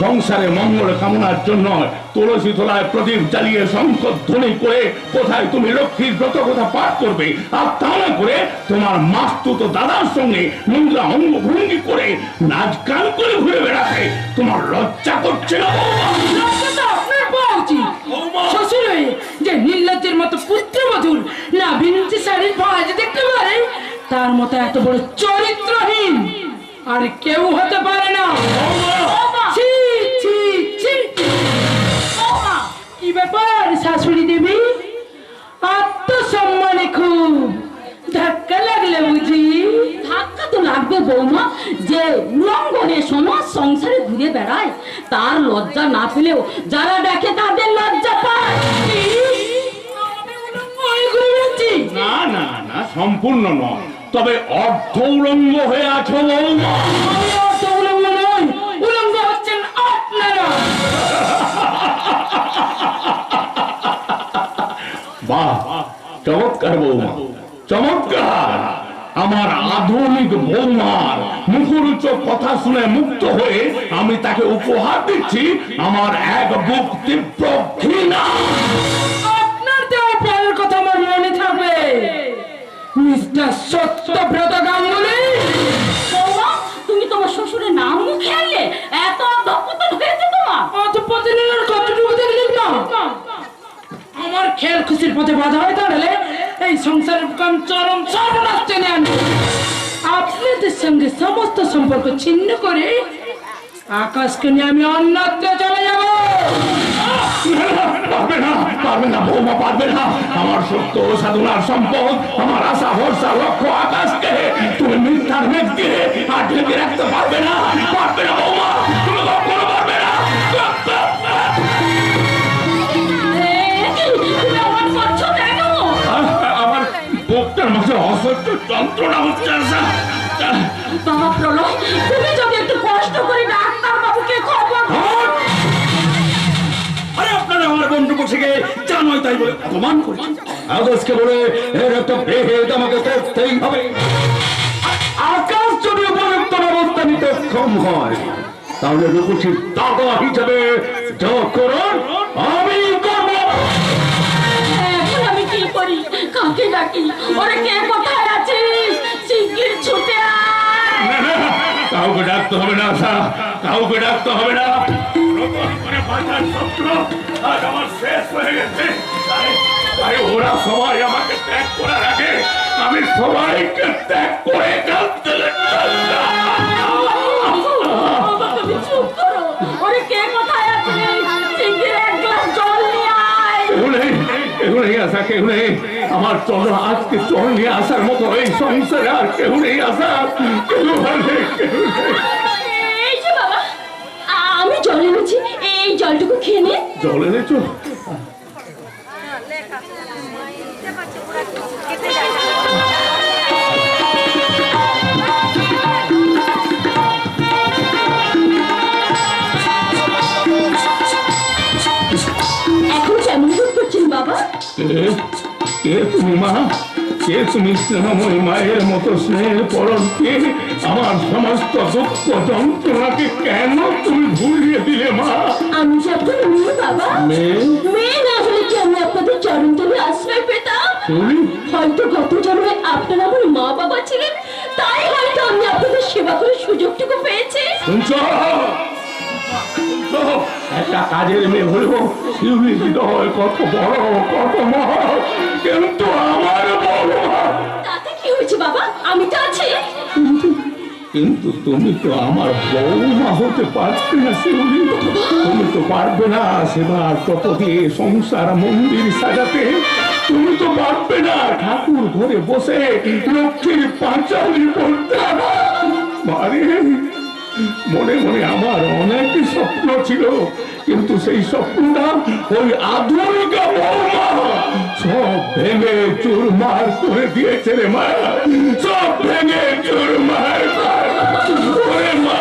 সংসারে মঙ্গল কামনার জন্য তুলসী তলায় প্রদীপ জ্বালিয়ে শঙ্খ ধ্বনি করে কোথায় তুমি লক্ষ্মীর ব্রত কথা পাঠ করবে, আর তা না করে তোমার মাস্তুত দাদার সঙ্গে নোংরা অঙ্গভঙ্গি করে নাচ গান করে ঘুরে বেড়াতে তোমার লজ্জা করছে না বৌমা? লজ্জা তো আপনার পাওয়া উচিত। শ্বশুর হয়ে যে নির্লজ্জের মতো পুত্রবধূর না বিনুচি শাড়ির ভাঁজ দেখতে পারে, তার মতো এত বড় চরিত্রহীন আর কেউ হতে পারে না। ছি, ছি, ছি। কি ব্যাপার শাশুড়ি দেবী, আত্মসম্মানে খুব ধাক্কা লাগলে বুঝি? ধাক্কা তো লাগবে বৌমা, যে উলঙ্গনে সমাজ সংসারে ঘুরে বেড়ায় তার লজ্জা না পেলেও যারা দেখে তাদের লজ্জা পায়। না না না, সম্পূর্ণ নয়, তবে অর্ধ উলঙ্গ হয়ে আছো বৌমা। আমি অর্থ উলঙ্গ নই, উলঙ্গ হচ্ছেন আপনারা। বাহ, চমৎকার বৌমা, চমৎকার। আমার আধুনিক বৌমার মুখরোচক কথা শুনে মুক্ত হয়ে আমি তাকে উপহার দিচ্ছি আমার এক বুক তীব্র ঘৃণা। আপনার দেওয়া প্রাণের কথা আমার মনে থাকবে, মিস্টার সত্যব্রত গাঙ্গুলি। বৌমা, তুমি তোমার শ্বশুরের নাম মুখে আনলে, এত অধঃপতন হয়েছে তোমার। অধঃপতনের কতটুকু দেখলেন না? আমার খেল খুশির পথে বাধা হয়ে দাঁড়ালে এই সংসারের কাম চরম সর্বনাশ টেনে আনবে। আপনাদের সঙ্গে সমস্ত সম্পর্ক ছিন্ন করে আকাশকে নিয়ে আমি অন্যত্র চলে যাব। পারবে না, পারবে না বৌমা, পারবে না। আমার সত্য সাধনার সম্পদ, আমার আশা ভরসা লক্ষ্য আকাশকে তুমি মিথ্যার মেঘ দিয়ে আর ঢেকে রাখতে পারবে না, পারবে না বৌমা, তুমি কখনো পারবে না। তুমি অমন করছো কেন? আমার বুকটার মাঝে অসহ্য যন্ত্রণা হচ্ছে। বাবা প্রলয়, তুমি যদি একটু কষ্ট করে ডাক্তার বাবুকে খবর দাও। আরে আপনারা আমার বন্ধু বসে জানোই তাই বলে অপমান করছেন। আকাশকে বলে এর একটা ভেদ আমাকে করতেই হবে। আকাশ যদি উপযুক্ত ব্যবস্থা নিতে সক্ষম হয়, তাহলে রূপসীর দাদা হিসেবে যা করুন আমি করব। এখন আমি কি করি, কাকে ডাকি? ওরে কে কোথায় আছিস? শিগগির ছুটে আয়। কাউকে ডাকতে হবে না আশা, কাউকে ডাকতে হবে না। নতুন করে বাঁচার স্বপ্ন আজ আমার শেষ হয়ে গেছে। তাই ওরা সবাই আমাকে ত্যাগ করার আগে আমি সবাইকে ত্যাগ করে কাঁদতে তুমি চুপ করো। ওরে কে কোথায় আছিস? শিগগির এক গ্লাস জল নিয়ে আয়। কেউ নেই আশা, কেউ নেই। আমার চল আজকে চল নিয়ে আসার মতো এই সংসারে আর কেউ নেই আশা, কেউ নেই, কেউ নেই। এই যে বাবা, আমি জল এনেছি, এই জলটুকু খেয়ে নে। জল এনেছো? এখন কেমন বোধ করছেন বাবা? কে তুমি মা? কে তুমি স্নেহময়ী মায়ের মতো স্নেহের পরকে? আমার সমস্ত দুঃখ যন্ত্রণাকে কেন তুমি ভুলিয়ে দিলে মা? আমি যে আপনার মেয়ে বাবা। মেয়ে? মেয়ে না হলে কি আমি আপনাদের চরণ তলে আশ্রয় পেতাম? তুমি? হয়তো গত জন্মে আপনারা আমার মা বাবা ছিলেন, তাই হয়তো আমি আপনাদের সেবা করে সুযোগটুকু পেয়েছি। শুনছ? তো একটা কাজের মেয়ে হলেও শিউলি হৃদয় কত বড় কত মহৎ, কিন্তু আমার বৌমা। তাতে কি হয়েছে বাবা, আমি তো আছি। কিন্তু তুমি তো আমার বৌমা হতে পারবে না শিউলি, তুমি তো পারবে না সেবা তপ দিয়ে সংসার মন্দির সাজাতে, তুমি তো পারবে না ঠাকুর ঘরে বসে লক্ষ্মীর পাঁচালি পড়তে। মারে, মনে মনে আমার অনেক স্বপ্ন ছিল, কিন্তু সেই স্বপ্নটা ওই আধুনিকা বৌমা সব ভেঙে চুরমার করে দিয়েছে রে মা, সব ভেঙে চুরমার করে মা।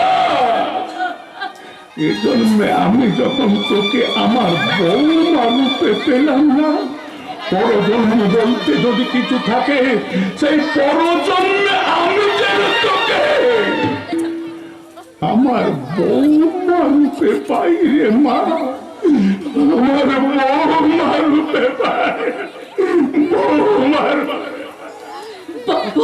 এই জন্মে আমি যখন তোকে আমার বৌমা রূপে পেলাম না, পরজন্ম বলতে যদি কিছু থাকে, সেই পরজন্মে আমি যেন তোকে আমার বৌমা রূপে পাই রে মা, আমার বৌমা রূপে পাই, বৌমার বাবা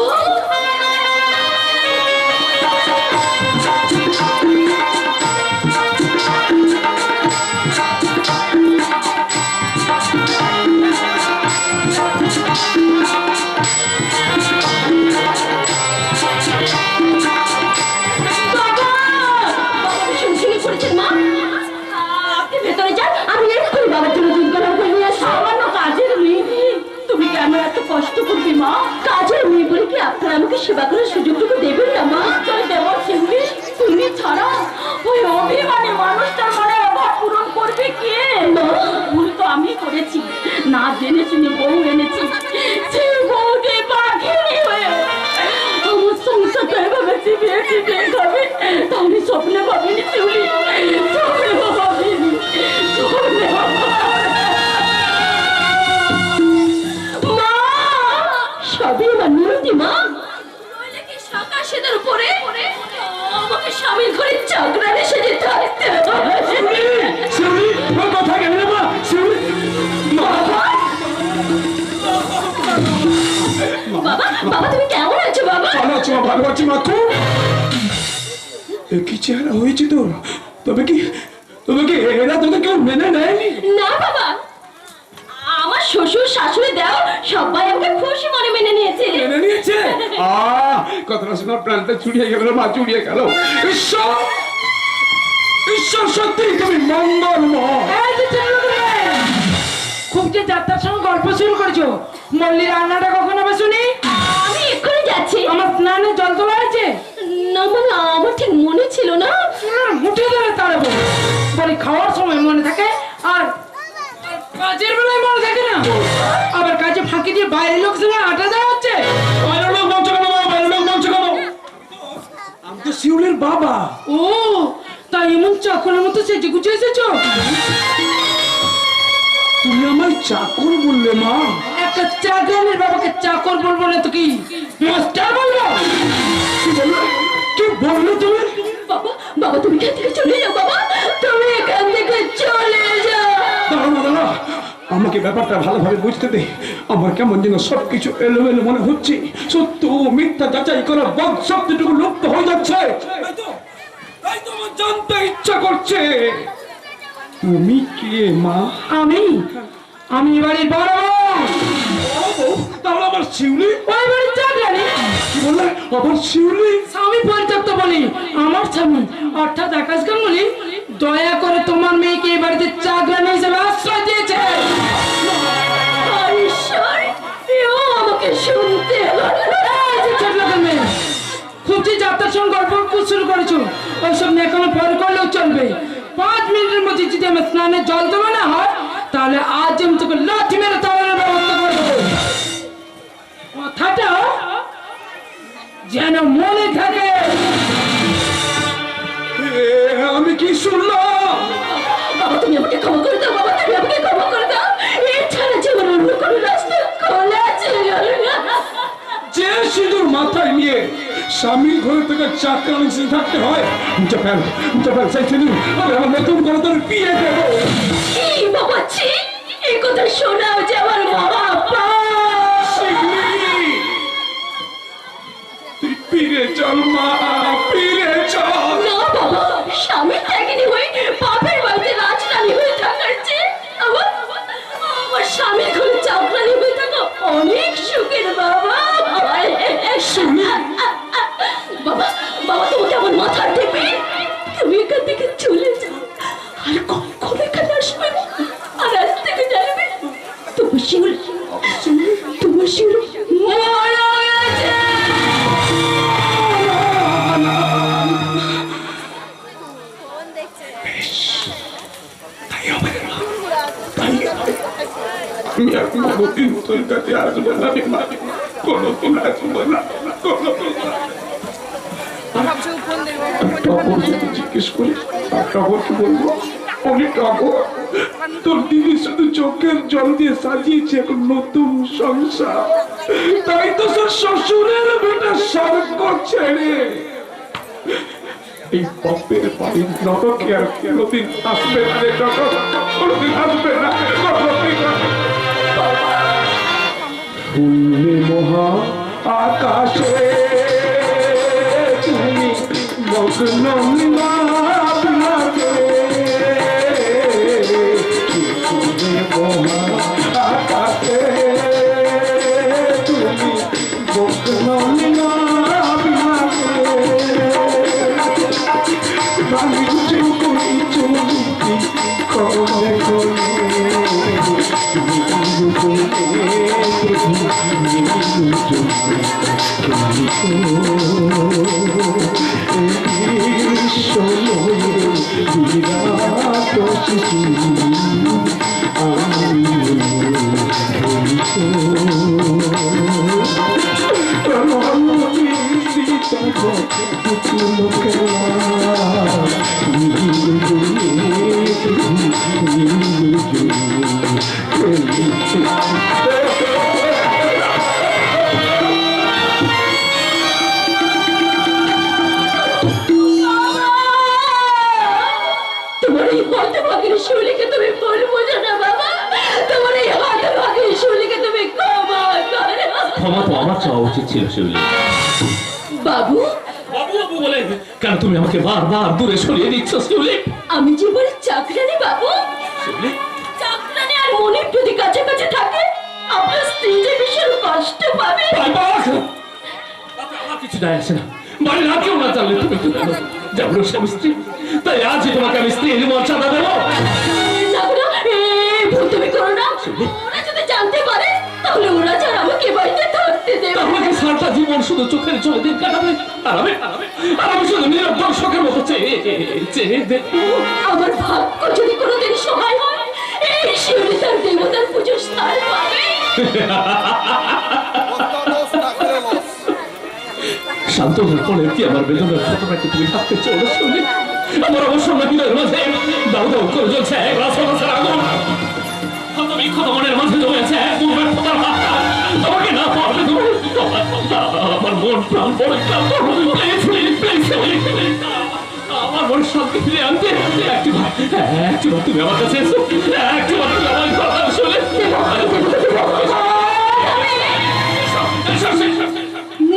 কষ্ট করবি মা, কাজের মেয়ে বলে কি আপনারা আমাকে সেবা করার সুযোগটুকু দেবেন না মা? তাই দেওয়া শিউলি, তুমি ছাড়া ওই অভিমানী মানুষটার মনে অভাব পূরণ করবে কে? মা, ভুল তো আমি করেছি, না জেনে শুনে বউ এনেছি, সেই বউকে পাখিনি হয়ে আমার সংসারটা এভাবে চিবিয়ে চিবিয়ে খাবে তা আমি স্বপ্নে ভাবিনি শিউলি, স্বপ্নে ভাবিনি, স্বপ্নে সবই আমার নিয়তি মা, নইলে কি সাকা সেদের উপরে আমাকে স্বামীর ঘরে চাকরানি সেজে থাকতে কথা গেল মা। বাবা, বাবা তুমি কেমন আছো বাবা? ভালো আছি মা, ভালো আছি মা। খুব কি চেহারা হয়েছে তোর, তবে কি এরা তোকে কেউ মেনে নেয়নি? না বাবা, আমার শ্বশুর শাশুড়ি দাও সবাই আমাকে খুশি মনে মেনে নিয়েছে। মেনে নিয়েছে? কথাটা শোনার প্রাণটা চুরিয়ে গেল মা, চুরিয়ে গেল। ঈশ্বর, ঈশ্বর সত্যি তুমি মঙ্গলময়। খুব যে যাত্রার সঙ্গে গল্প শুরু করেছো, মল্লি রান্নাটা কখন হবে শুনি? আমি এক্ষুনি যাচ্ছি। আমার স্নানে জল তোলা আছে? না বাবা, আমার ঠিক মনে ছিল না। উঠে ধরে তাড়াবো বলি, খাওয়ার সময় মনে থাকে আর কাজের বেলায় মনে থাকে না, আবার কাজে ফাঁকি দিয়ে বাইরের লোক সঙ্গে আটা দেওয়া হচ্ছে। বাইরের লোক বলছো কেন মা, বাইরের লোক বলছো কেন? আমি তো শিউলির বাবা। ও তাই এমন চাকরের মতো সেজে গুজে এসেছো? তুমি আমায় চাকর বললে মা? একটা চাকরানির বাবাকে চাকর বলবো না তো কি মাস্টার বলবো? কি বললে তুমি? বাবা, বাবা তুমি এখান থেকে চলে যাও বাবা, তুমি এখান থেকে চলে যাও। দাঁড়া, আমাকে ব্যাপারটা ভালোভাবে বুঝতে দে। আমার কেমন যেন সবকিছু এলোমেলো মনে হচ্ছে, সত্য ও মিথ্যা যাচাই করার বদ শব্দটুকু লুপ্ত হয়ে যাচ্ছে। তাই তো আমার জানতে ইচ্ছা করছে, তুমি কে মা? আমি বাড়ির বড় বউ। তাহলে আমার শিউলি? ওই বাড়ির চাকরানি। কি বললে? আবার শিউলি? স্বামী পরিত্যক্ত বলি, আমার স্বামী অর্থাৎ আকাশ গাঙ্গুলি দয়া করে তোমার মেয়েকে এই বাড়িতে চাকরানি হিসেবে আশ্রয় দিয়েছে। ঈশ্বর, এও আমাকে শুনতে মেয়ে খুব যে যাত্রার সঙ্গে গল্প শুরু করেছো, ওইসব নিয়ে কোনো পরে করলেও চলবে। 5 মিনিটের মধ্যে যদি আমার স্নানের জল দেওয়া না হয়, তাহলে আজ আমি তোকে লাঠি মেরে তাড়ানোর ব্যবস্থা করে দেবো। কথাটা যেন মনে থাকে। আমি কি শুনলাম? বাবা তুমি আমাকে ক্ষমা করে দাও, বাবা তুমি আমাকে ক্ষমা করে দাও, এছাড়া জীবন অন্য কোনো রাস্তা খোলা ছিল না। যে সিঁদুর মাথায় নিয়ে স্বামীর ঘরে থেকে চাকরানি থাকতে হয়, জাপান সেই সিঁদুর আমার নতুন করে তোর বিয়ে দেবো। কি বাবা, ছি, এই কথা শোনাও যে আমার মহাপা। তুই ফিরে চল মা, ফিরে চল। না বাবা, স্বামী ত্যাগিনী হয়ে সুখের বাবা। বাবা বাবা, তোমাকে আমার মাথার টেপে তুমি এখান থেকে চলে যাও, আর কখন এখানে আসবে না। আর আজ থেকে জানবে তোমার শিউল মারা গেছে। আমি আর কোনোদিন তোর কাছে আসবো না রে মা, কোনোদিন আসবো না, কোনোদিন না। টগর যদি জিজ্ঞেস করি, টগর কি বলবো? অনেক টগর, তোর দিদি শুধু চোখের জল দিয়ে সাজিয়েছে এখন নতুন সংসার, তাই তো তোর শ্বশুরের বেটা স্বর্গ ছেড়ে এই বাপের বাড়ির নরকে আর কোনোদিন আসবে না রে টগর, কোনোদিন আসবে না, কোনোদিন না। শূন্যে মহা আকাশে তুমি মগ্ন লাগে, শূন্যে মহা আকাশে তুমি মগ্ন লাগে, আমি চুপি চুপি করে শিউলিকে তুমি বলবো না বাবা, তোমার এই হাতে ভাগে শিউলিকে তুমি ক্ষমা করো। ক্ষমা তো আমার চাওয়া উচিত ছিল শিউলি। বাবু বাবু বাবু বলে কেন তুমি আমাকে বারবার দূরে সরিয়ে দিচ্ছ শিউলি? আমি যে বলি চাকরানি বাবু, শিউলি, চাকরানি আর মনির যদি কাছে কাছে থাকে আপনার স্ত্রী যে ভীষণ কষ্ট পাবে। তাতে আমার কিছু যায় আসে না, বাড়ির আর কেউ না জানলে তুমি তো জানো যেমন স্বামী স্ত্রী, তাই আজ তোমাকে আমি স্ত্রীর মর্যাদা দেবো। ভুল তুমি করো না, ওরা যদি জানতে পারে তাহলে ওরা যার আমাকে বাড়িতে থাকতে দেবে। আমাকে সারাটা জীবন শুধু চোখের জলে দিন কাটাবে, আর আমি শুধু নীরব দর্শকের মতো চেয়ে দেখবো। আমার ভাগ্য যদি কোনোদিন সহায় হয়, এই শিউলি তার দেবতার পুজোর স্থান পাবে। শান্তনার পরে কি আমার বেদনার ঘটনাকে তুমি থাকতে চলো শুনে? আমার অবসর নাকিলের মাঝে দাউ দাউ করে জ্বলছে এক রাসের আগুন, বিক্ষত মনের মাঝে জমেছে এক মুখের ফোটার হাত। তোমাকে না পারলে আমার মন প্রাণ বড় ক্লান্ত। আমার মন শান্তি ফিরে আনতে একটিবার তুমি আমার কাছে এসো, একটিবার তুমি আমার কথা শুনে।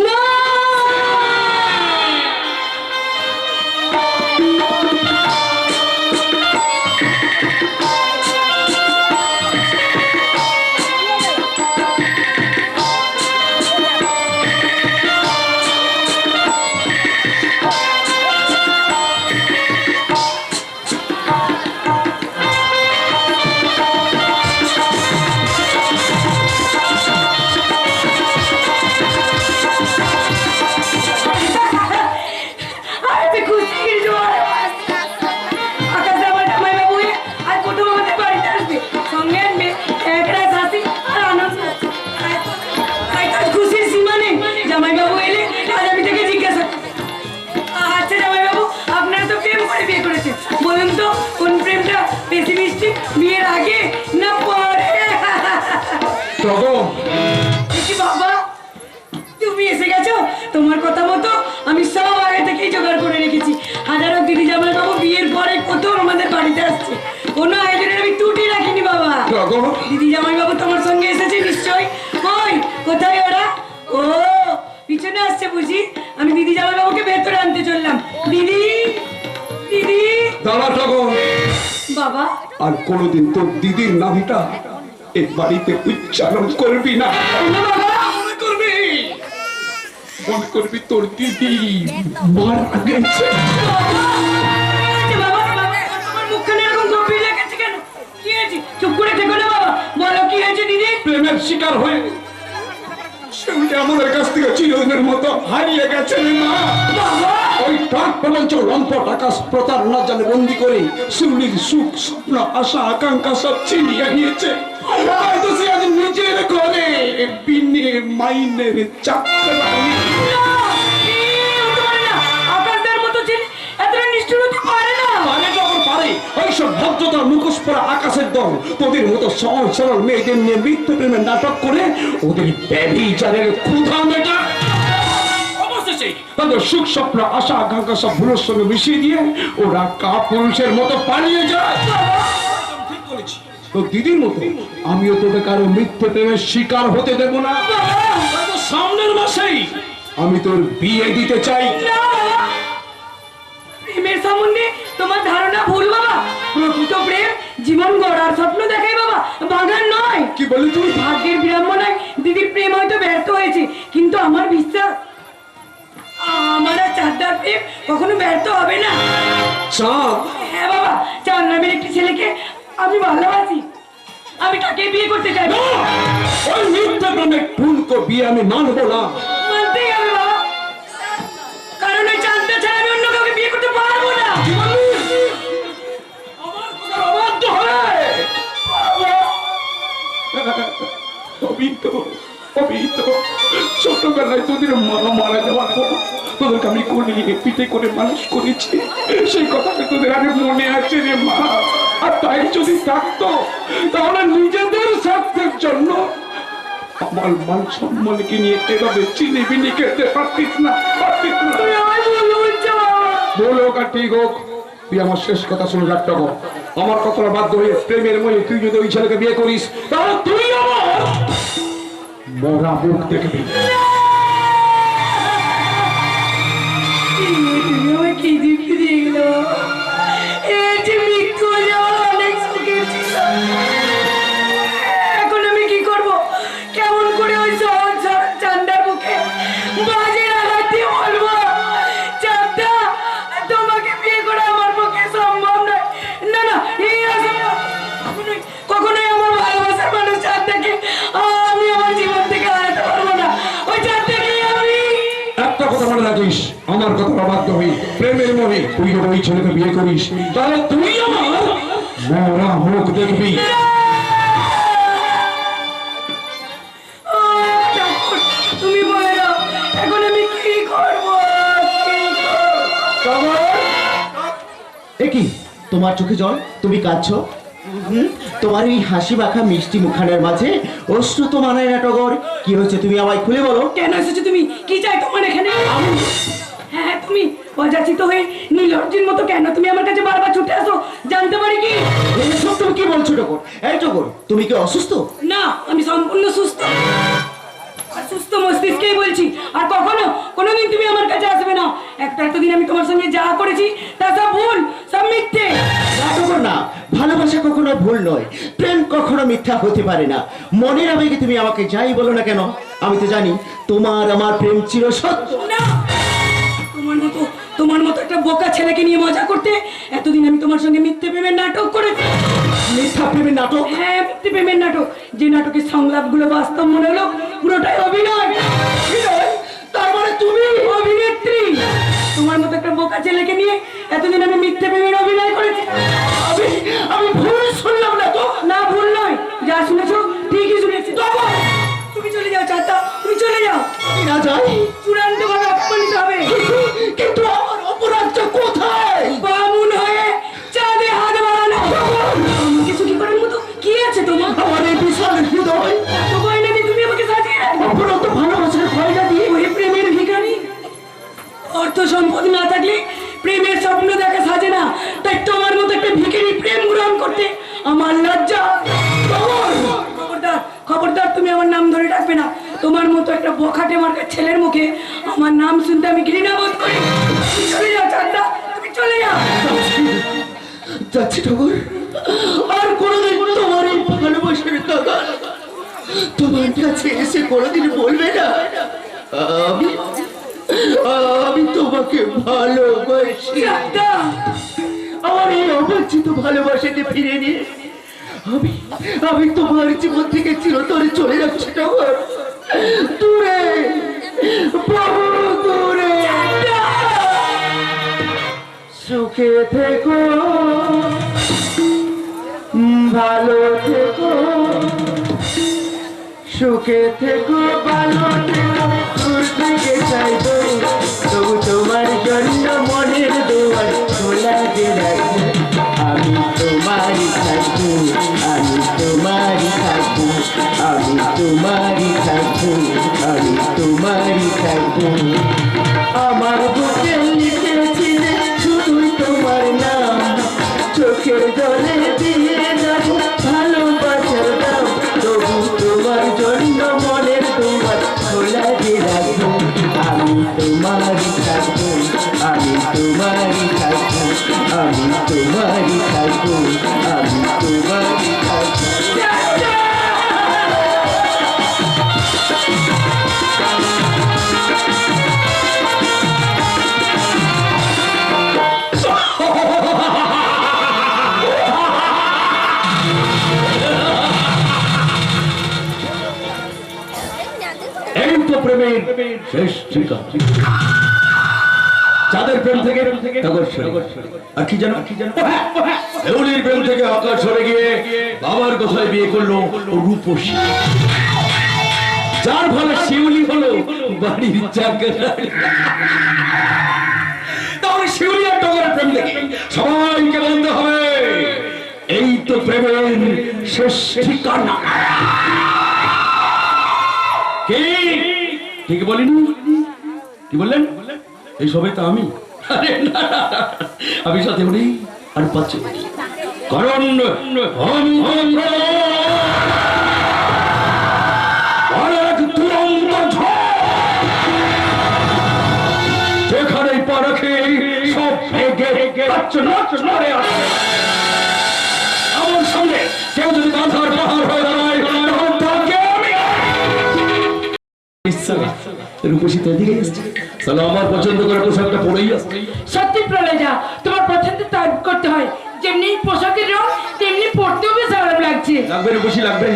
না বিয়ের আগে না পরে? বাবা তুমি এসে গেছো, তোমার কথা মতো আমি সব আগে থেকেই জোগাড় করে রেখেছি। হাজারো দিদি জামাই বাবু বিয়ের পরে কত আমাদের বাড়িতে আসছে, কোনো আয়োজনের আমি ত্রুটি রাখিনি বাবা। দিদি জামাই বাবু তোমার সঙ্গে এসেছে নিশ্চয়, কই কোথায় ওরা? ও পিছনে আসছে বুঝি, আমি দিদি জামাই বাবুকে ভেতরে আনতে চললাম। দিদি দিদি দাঁড়া টগর, বাবা আর কোনোদিন তোর দিদির নামটা এই বাড়িতে উচ্চারণ করবি না। বাবা মনে করবি তোর দিদি মারা গেছে। বাবা, তোমার মুখখানে এরকম গম্ভীর লেগেছে কেন? কি হয়েছে? চুপ করে থেকো না বাবা, বলো কি হয়েছে দিদি? প্রেমের শিকার হয়ে শিউলি আমাদের কাছ থেকে চিরদিনের মতো হারিয়ে গেছে রে মা। ওই টাক পেলাঞ্চ লম্পট আকাশ প্রতারণার জালে বন্দি করে শিউলির সুখ স্বপ্ন আশা আকাঙ্ক্ষা সব ছিনিয়ে নিয়েছে। হয়তো সে আজ নিজের ঘরে বিনে মাইনের চাকরা আকাশদার মতো ছেলে এতটা নিষ্ঠুর হতে পারে না। পারে যখন পারে ওইসব ভদ্রতার মুখোশ পরা আকাশের দল তোদের মতো সহজ সরল মেয়েদের নিয়ে মিথ্যে প্রেমের নাটক করে ওদের ব্যভিচারের ক্ষুধা মেটা। অবশেষে তাদের সুখ স্বপ্ন আশা আকাঙ্ক্ষা সব ভুলের সঙ্গে মিশিয়ে দিয়ে ওরা কাপুরুষের মতো পালিয়ে যায়। ঠিক বলেছি, তো দিদির মতো আমিও তোদের কারো মিথ্যে প্রেমের শিকার হতে দেব না। হয়তো সামনের মাসেই আমি তোর বিয়ে দিতে চাই। প্রেমের সম্বন্ধে তোমার ধারণা ভুল বাবা। প্রকৃত প্রেম জীবন গড়ার স্বপ্ন দেখাই বাবা, বাগান নয়। কি বলি তুই? ভাগ্যের বিড়ম্বনায় দিদির প্রেম হয়তো ব্যর্থ হয়েছে, কিন্তু আমার বিশ্বাস আমার আর চাঁদার প্রেম কখনো ব্যর্থ হবে না। চাঁদ? হ্যাঁ বাবা, চাঁদ নামের একটি ছেলেকে আমি ভালোবাসি, আমি তাকে বিয়ে করতে চাই। ওই মিথ্যে প্রেমের ফুলকো বিয়ে আমি মানবো না। মানতেই হবে বাবা, কারণ ওই চাঁদটা ছাড়া আমি অন্য কাউকে বিয়ে করতে পারবো না। অবাধ্য হয়ে ছোটবেলায় তোদের মা মারা যাওয়ার পর তোদেরকে আমি কোলে নিয়ে পিঠে করে মানুষ করেছি, সেই কথাটা তোদের আগে মনে আছে রে মা। আর তাই যদি থাকতো তাহলে নিজেদের স্বার্থের জন্য আমার মান সম্মানকে নিয়ে এভাবে চিনি বিনি খেতে পারতিস না, পারতিস না। ভুল হোক আর ঠিক হোক, তুই আমার শেষ কথা শুনে রাখতে হবে। আমার কথাটা বাধ্য হয়ে প্রেমের মনে তুই যদি ওই ছেলেকে বিয়ে করিস তাহলে তুই আমার মরা মুখ দেখবি। তুমি আমায় কি দিকে দিলো? এই যে মৃত্যু যাওয়া অনেক সুখের ছিল। এখন আমি কি করব? কেমন করে ওই সহজ সরল চান্দার মুখে বাজে আঘাত দিয়ে বলবো, চাঁদা তোমাকে বিয়ে করা আমার পক্ষে সম্ভব নয়। না না, এই আসলে কখনোই আমার ভালোবাসার মানুষ চাঁদাকে আমি আমার জীবন থেকে হারাতে পারবো না। ওই চাঁদাকে আমি একটা কথা মনে রাখিস, আমার কথা বাধ্য হই প্রেমের মনে তুই যদি ওই ছেলেকে বিয়ে করিস তাহলে তুই আমার মরা মুখ দেখবি। তুমি বলে দাও, এখন আমি কি করবো? কি তোমার চোখে জল, তুমি কাঁদছো? তোমার এই হাসি মাখা মিষ্টি মুখানের মাঝে অশ্রু তো মানায় না টগর। কি হয়েছে তুমি আমায় খুলে বলো। কেন এসেছো তুমি? কি চাই তোমার এখানে? হ্যাঁ, তুমি অযাচিত হয়ে নীলর্জির মতো কেন তুমি আমার কাছে বারবার ছুটে আসো, জানতে পারি কি? এসব তুমি কি বলছো টগর? এই টগর, তুমি কি অসুস্থ? না, আমি সম্পূর্ণ সুস্থ, আর সুস্থ মস্তিষ্কেই বলছি। আর কখনো কোনোদিন তুমি আমার কাছে আসবে না। এতদিন আমি তোমার সঙ্গে যা করেছি তা সব ভুল, সব মিথ্যে। টগর না, ভালোবাসা কখনো ভুল নয়, প্রেম কখনো মিথ্যা হতে পারে না। মনের আবেগে তুমি আমাকে যাই বলো না কেন, আমি তো জানি তোমার আমার প্রেম চিরসত্য। না, তোমার মতো একটা বোকা ছেলেকে নিয়ে মজা করতে এতদিন আমি তোমার সঙ্গে মিথ্যে প্রেমের নাটক করেছি। মিথ্যা প্রেমের নাটক? হ্যাঁ, মিথ্যে প্রেমের নাটক। যে নাটকের সংলাপগুলো বাস্তব মনে হলো, পুরোটাই অভিনয়। তার মানে তুমি অভিনেত্রী। তোমার মতো একটা বোকা ছেলেকে নিয়ে এতদিন আমি মিথ্যে প্রেমের অভিনয় করেছি। আমি ভুল শুনলাম না তো? না, ভুল নয়, যা শুনেছো ঠিকই শুনেছি। তুমি চলে যাও চাঁদা, তুমি চলে যাও। আমি না যাই? চূড়ান্ত ভাবে অপমানিত হবে। কিন্তু আমার অপরাধটা কোথায়? বামুন হয়ে চাঁদে হাত বাড়ানো। আমাকে সুখী করার মতো কি আছে তোমার? আমার এই বিশাল হৃদয়, এত গয়না দিয়ে তুমি আমাকে সাজিয়ে রাখো। অপরাধ ভালোবাসার গয়না দিয়ে। ওই প্রেমের ভিখারি। অর্থ সম্পদ না থাকলে প্রেমের স্বপ্ন দেখা সাজে না। তাই তোমার মতো একটা ভিখারি প্রেম গ্রহণ করতে আমার লজ্জা। খবরদার, খবরদার, তুমি আমার নাম ধরে ডাকবে না। তোমার মতো একটা বখাটে মার্কা ছেলের মুখে আমার নাম শুনতে আমি ঘৃণা বোধ করি। তুমি চলে যাও চাঁদা, তুমি চলে যাও। যাচ্ছি ঠাকুর, আর কোনোদিন তোমার এই ভালোবাসার কথা তোমার কাছে এসে কোনোদিন বলবে না। তোমাকে ভালোবাসি। আমার এই অবাঞ্ছিত ভালোবাসাকে ফিরে নিয়ে আমি তোমার জীবন থেকে চিরতরে চলে যাচ্ছি টগর, দূরে, বহু দূরে। সুখে থেকো, ভালো থেকো, সুখে থেকো, ভালো থেকো। দূর থেকে চাইবো তবু তোমার জন্য মনের দুয়ার খোলা যে রাখবো। আমি তোমারই থাকবো, আমি তোমারই থাকবো, আমি তোমারই থাকবো, আমি তোমারই থাকবো। আমার বুকে লিখেছিলে শুধুই তোমার নাম, চোখের জলে দিয়ে যাবো ভালোবাসার দাম। তবু তোমার জন্য মনের তোমার খোলা যে রাখবো। আমি তোমারই থাকবো, আমি তোমারই থাকবো, আমি তোমারই থাকবো, আমি তোমারই থাকবো। এই তো প্রেমের শেষ ঠিকা। যাদের প্রেম থেকে টগর সরে, আর কি জানো দেউলির প্রেম থেকে আকাশ সরে গিয়ে বাবার কথায় বিয়ে করলো রূপসী, যার ফলে শিউলি হলো বাড়ির চাকরানি। তাহলে শিউলি আর টগরের প্রেম থেকে সবাইকে বলতে হবে এই তো প্রেমের শেষ ঠিকানা। ঠিক বলিনি? কি বললেন? এই সবাই তো আমি। আরে না, আমি সাথে বলি আর পাচ্ছি, কারণ যেখানে পা রাখে সব আমার সঙ্গে কেউ যদি বাধার পাহাড় হয়ে দাঁড়ায় তখন তাকে আমি রূপসী তো এদিকে এসছে, তাহলে আমার পছন্দ করে পোশাকটা পরেই আসছে। সত্যি প্রলয়দা, তোমার পছন্দের তারিফ করতে হয়। যেমনি পোশাকের রং তেমনি পড়তেও বেশ আরাম লাগছে। লাগবে রূপসী লাগবে,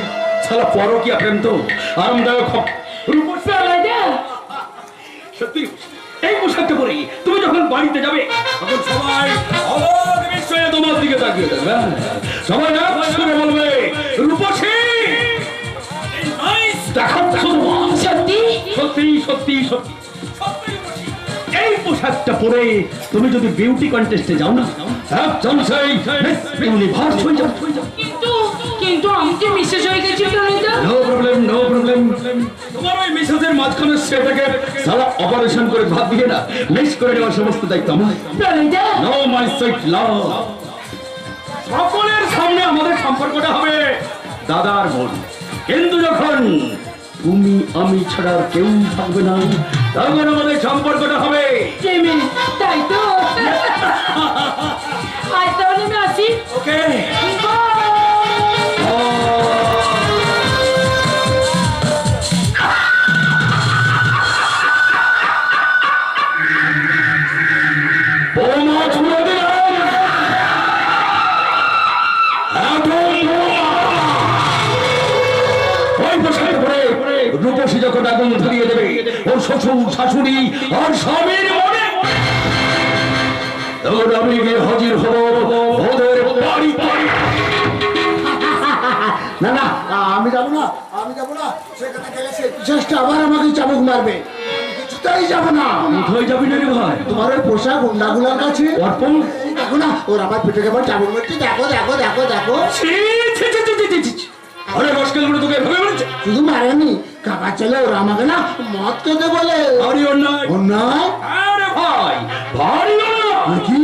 সালা পরো কি প্রেম তো আরামদায়ক। প্রলয়দা, সত্যি এই পোশাকটা পরে তুমি যখন বাড়িতে যাবে তখন সবাই অবাক বিস্ময়ে তোমার দিকে তাকিয়ে থাকবে। সবাই একসঙ্গে বলবে রূপসী সত্যি সত্যি সত্যি সত্যি। এই পোশাকটা পরে তুমি যদি বিউটি কন্টেস্টে যাও না, কিন্তু কিন্তু আমি যে মিসেস হয়ে গেছি প্রলয়দা। No problem, no problem. তোমার ওই মিসেসের মাঝখানে সেটাকে সারা অপারেশন করে ভাত দিয়ে না মিক্স করে নেওয়ার সমস্ত দায়িত্ব আমার। প্রলয়দা, নো মাই সুইট লাভ। সকলের সামনে আমাদের সম্পর্কটা হবে দাদার বোন, কিন্তু যখন তুমি আমি ছাড়া কেউ থাকবে না তখন আমাদের সম্পর্কটা হবে প্রেমে, তাই তো? আজ তাহলে আমি আসি। ওকে। রূপসী যখন আগুন ধরিয়ে দেবে ওর শ্বশুর শাশুড়ি আর স্বামীর মনে, তখন আমি গিয়ে হাজির হব ওদের বাড়ি। না না, আমি যাবো না, আমি যাবো না। সেখানে গেলে সে পিশাচটা আবার আমাকে চাবুক মারবে। কিছুতেই যাবো না। কোথায় যাবি না রে ভাই? তোমার ওই পোশাক গুন্ডাগুলোর কাছে। অর্পণ দেখো না, ওর আমার পেটে কেমন চাবুক মারছে। দেখো দেখো দেখো দেখো। আরে রসকেলগুলো তোকে ভেবে বলেছে? শুধু মারেনি, কাকা ছেলে ওরা আমাকে না মদ খেতে বলে। ভারী অন্যায়। অন্যায়? আরে ভাই ভারী অন্যায়। কি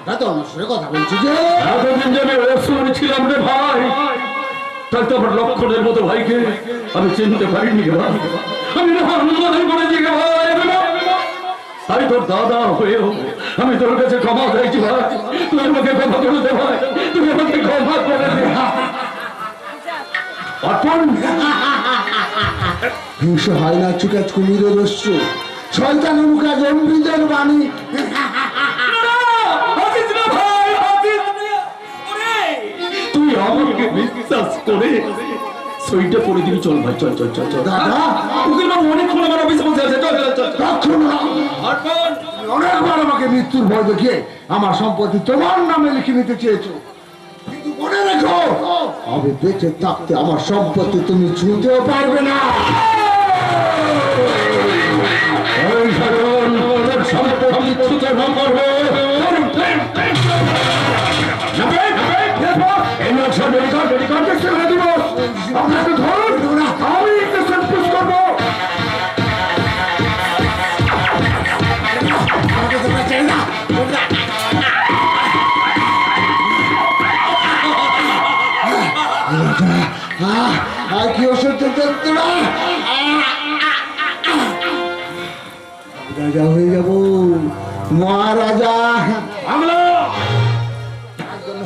ওটা তো আমার সাথে কথা বলছি যে এতদিন যে আমি অসুর ছিলাম রে ভাই, তাই তো আমার লক্ষণের মতো ভাইকে আমি চিনতে পারিনি রে ভাই। আমি না অনুমোদন করেছি রে ভাই। আমি তোর দাদা হয়েও আমি তোর কাছে ক্ষমা চাইছি ভাই, তুই আমাকে ক্ষমা করে দে ভাই, তুই আমাকে ক্ষমা করে দে। অর্পণ হিংসা হয় না, চুকাজ কুমিরের রস্য। শয়তানের মুখে গম্ভীরের বাণী। তুই আমাকে বিশ্বাস করে সইটা করে দিবি। চল ভাই, চল চল চল চল। দাদা উকিল বাবু অনেকক্ষণ আমার অফিসে বসে আছে। চল চল চল। তখন অনেকবার আমাকে মৃত্যুর ভয় দেখিয়ে আমার সম্পত্তি তোমার নামে লিখে নিতে চেয়েছো, কিন্তু মনে রেখো আমি বেঁচে থাকতে আমার সম্পত্তি তুমি ছুঁতেও পারবে না। ওই সাধন ওদের সম্পত্তি ছুঁতে না পারবে। আপনাকে ধরুন, আমি একটা সেন্টেন্স করবো। কি ওষুধ দেখতে না রাজা হয়ে যাব, মহারাজা।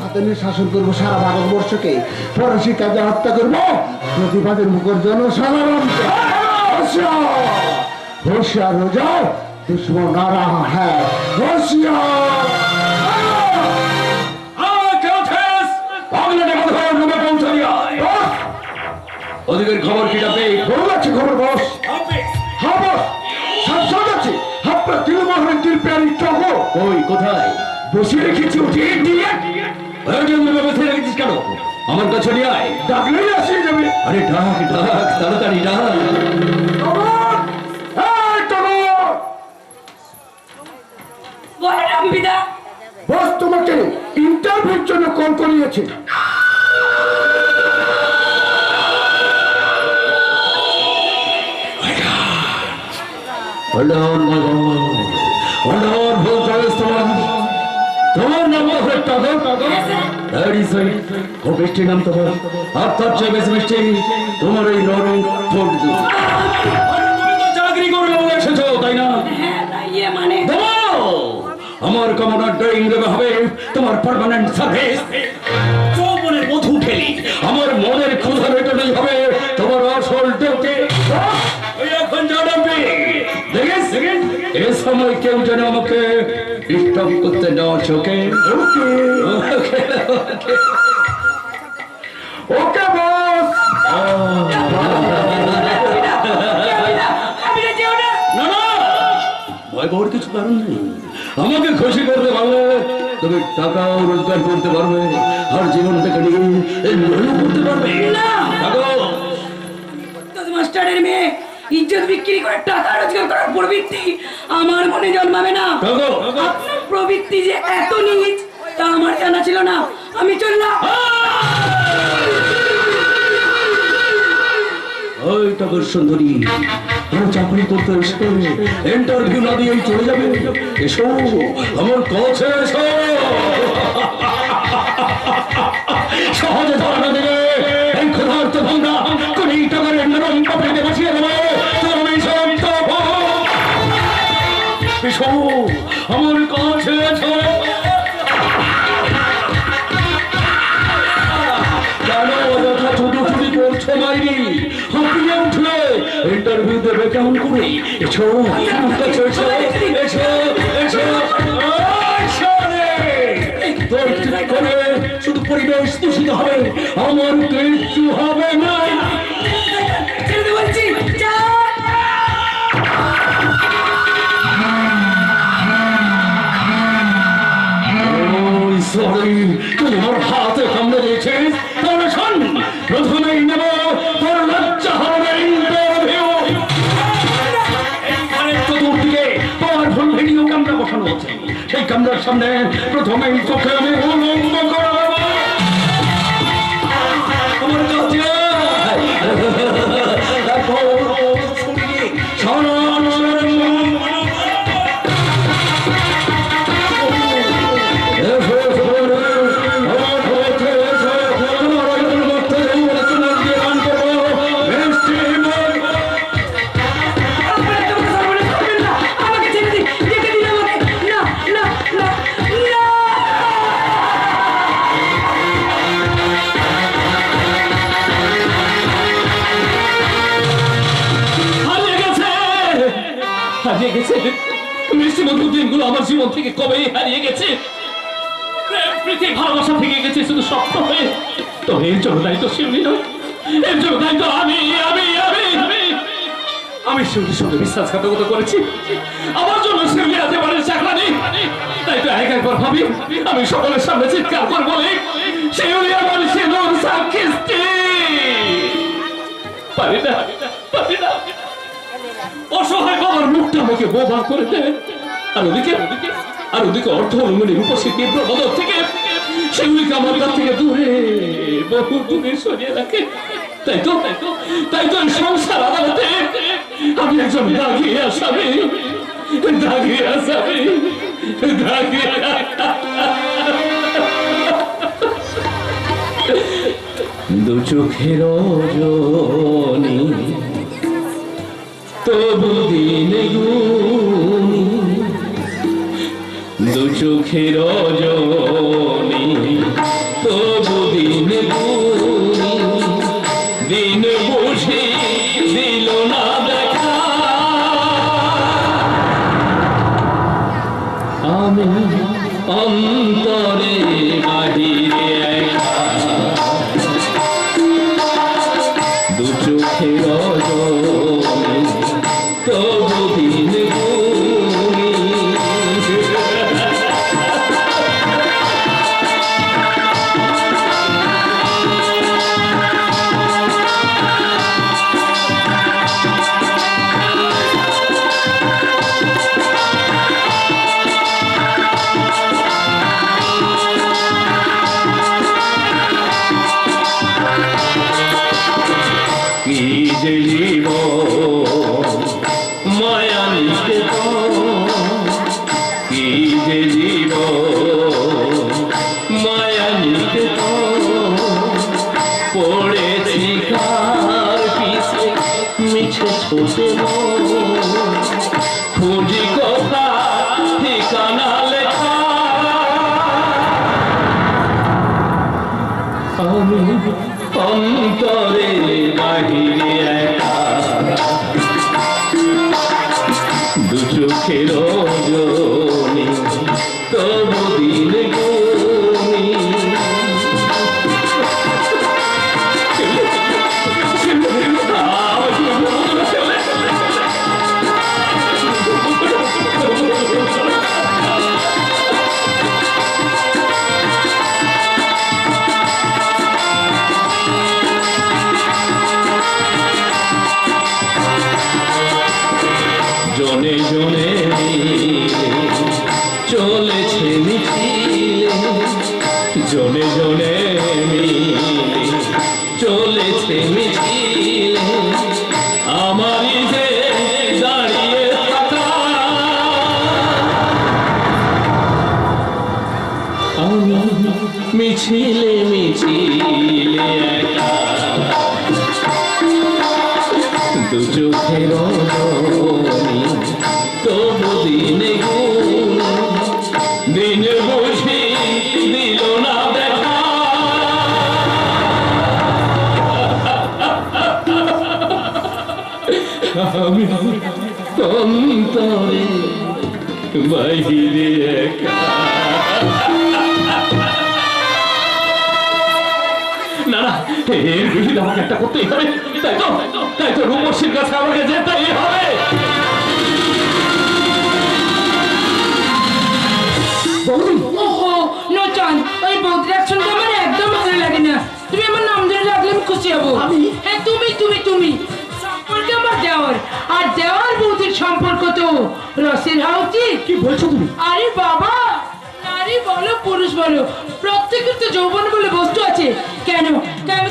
হাতে নিয়ে শাসন করবো সারা ভারতবর্ষকে, ফরাসি কাজে হত্যা করবো প্রতিবাদের মুখর জনসাধারণকে। होशियार हो जाओ, दुश्मन आ रहा है, होशियार। ওদিকের খবর কি যাবে? বড় আছে খবর বস। হ্যাঁ বস, সব সব আছে। আপনার তিলমোহরের তিলপেয়ারি টগো ওই কোথায় বসে রেখেছি, উঠে দিয়ে বসে রেখেছিস কেন? আমার কাছে নিয়ে আয়। ডাকলেই আসিয়ে যাবে। আরে ডাক ডাক, তাড়াতাড়ি ডাক। বস তোমাকে ইন্টারভিউর জন্য কল করিয়েছে। Hold on, my God. Hold on, hold on, তোমার নাম হলো টগর। That is right. খুব মিষ্টি নাম তোমার। আর তার চেয়ে বেশি মিষ্টি তোমার এই নরম ঠোঁট দুটো। তুমি তো চাকরি করবে বলে এসেছো, তাই না? আমার কমান্ডার ড্রয়িং রুমে হবে তোমার পার্মানেন্ট সার্ভিস। যৌবনের মধু খেলি আমার মনের ক্ষুধা মেটানোই হবে তোমার আসল ডিউটি। এখন জানাবে দেখিস, এ সময় কেউ যেন আমাকে ডিস্টার্ব করতে না চোখে। ওকে বস। না না, ভয় পাওয়ার কিছু কারণ নেই। আমাকে খুশি করতে পারবে, তুমি টাকাও রোজগার করতে পারবে, আর জীবনটাকে নিয়ে এনজয় করতে পারবে। মাস্টারের মেয়ে ইজ্জত বিক্রি করে টাকা রোজগার করার প্রবৃত্তি আমার মনে জন্মাবে না। আপনার প্রবৃত্তি যে এত নিচ তা আমার জানা ছিল না। আমি চললাম। ওই টাকার সুন্দরী আমার চাকরি করতে এসে ইন্টারভিউ না দিয়েই চলে যাবে। এসো আমার কাছে এসো। সহজে ধরা দেবে এই ক্ষুধার্ত ভাঙা কোটি টাকার নরম পাপড়িতে বসিয়ে দেবে। এসো আমার কাছে এসো। ইন্টারভিউ দেবে কেমন করে? এসো শুধু পরিবেশ দূষিত হবে, আমার কিচ্ছু হবে না। সরি তোমার হাতে কামড়ে দিয়েছিস, তাহলে শোন, প্রথমেই নেব তোর লজ্জা হবে ইন্টারভিউ। এইখানে চতুর্দিকে পাওয়ারফুল ভিডিও ক্যামেরা বসানো হচ্ছে, সেই ক্যামেরার সামনে প্রথমেই চোখে আমি উলম্ব করা হবে। আমার কাছে তারপর ছড়িয়ে সারা হারিয়ে গেছে। মিষ্টি মধুর দিনগুলো আমার জীবন থেকে কবেই হারিয়ে গেছে। প্রীতি ভালোবাসা থেকে গেছে শুধু স্বপ্ন হয়ে। তো এর জন্য দায়িত্ব শিউলি নয়, এর জন্য দায়িত্ব আমি শিউলির সঙ্গে বিশ্বাসঘাতকতা করেছি। আমার জন্য শিউলি আজ বাড়ির চাকরা নেই। তাই তো একবার ভাবি আমি সকলের সামনে চিৎকার করে বলি, শিউলি আমার সিঁদুর সাক্ষী স্ত্রী। পারি না। অসহায় বাবার মুখটা আমাকে বোবা করে দেয়। আর ওদিকে অর্থ অনুমানের উপস্থিত তীব্র বদল থেকে সেগুলিকে আমার কাছ থেকে বহু দূরে সরিয়ে রাখে। তাই তো এই সংসার আদালতে আমি একজন দাগিয়ে আসামি। দু চোখের রজনী তবু দিন গুনি, দু চোখের রজনী তবু দিন গুনি, দিন বুঝি দিল না দেখা। আমি অন্তরে বাহিরে একা, দু চোখের রজনী তবু দিন গুনি। কি যে জীবন মায়া নিকেতন, কি যে জীবন মায়া নিকেতন, পড়েছি কার পিছে মিছে ছোটে খুঁজি কথা ঠিকানা লেখা। আমি অন্তরে বাহিরে একা, দু চোখের রজনী তবু দিন গুনি। জনে জনে চলেছে মিছিলে, জনে জনে চলেছে মিছিলে, আমারই যে দাঁড়িয়ে থাকা। আমি মিছিলে একা, দু চোখের রজনী তবু দিন গুনি, দিন বুঝি দিল না দেখা। আমি অন্তরে বাহিরে একা। না এর বিহিত আমাকে একটা করতেই হবে। তাই তো রূপসীর কাছে আমাকে যেতেই হবে। ওহো নচান, ওই বৌদির অ্যাকশনটা আমার একদম ভালো লাগে না। তুমি আমার নাম ধরে রাখলে আমি খুশি হবো। হ্যাঁ তুমি সম্পর্কে আমার দেওয়ার, আর দেওয়ার বৌদির সম্পর্ক তো রসের হওয়া উচিত। কি বলছো তুমি? আরে বাবা, নারী বলো পুরুষ বলো, প্রত্যেকের তো যৌবন বলে বস্তু আছে। কেন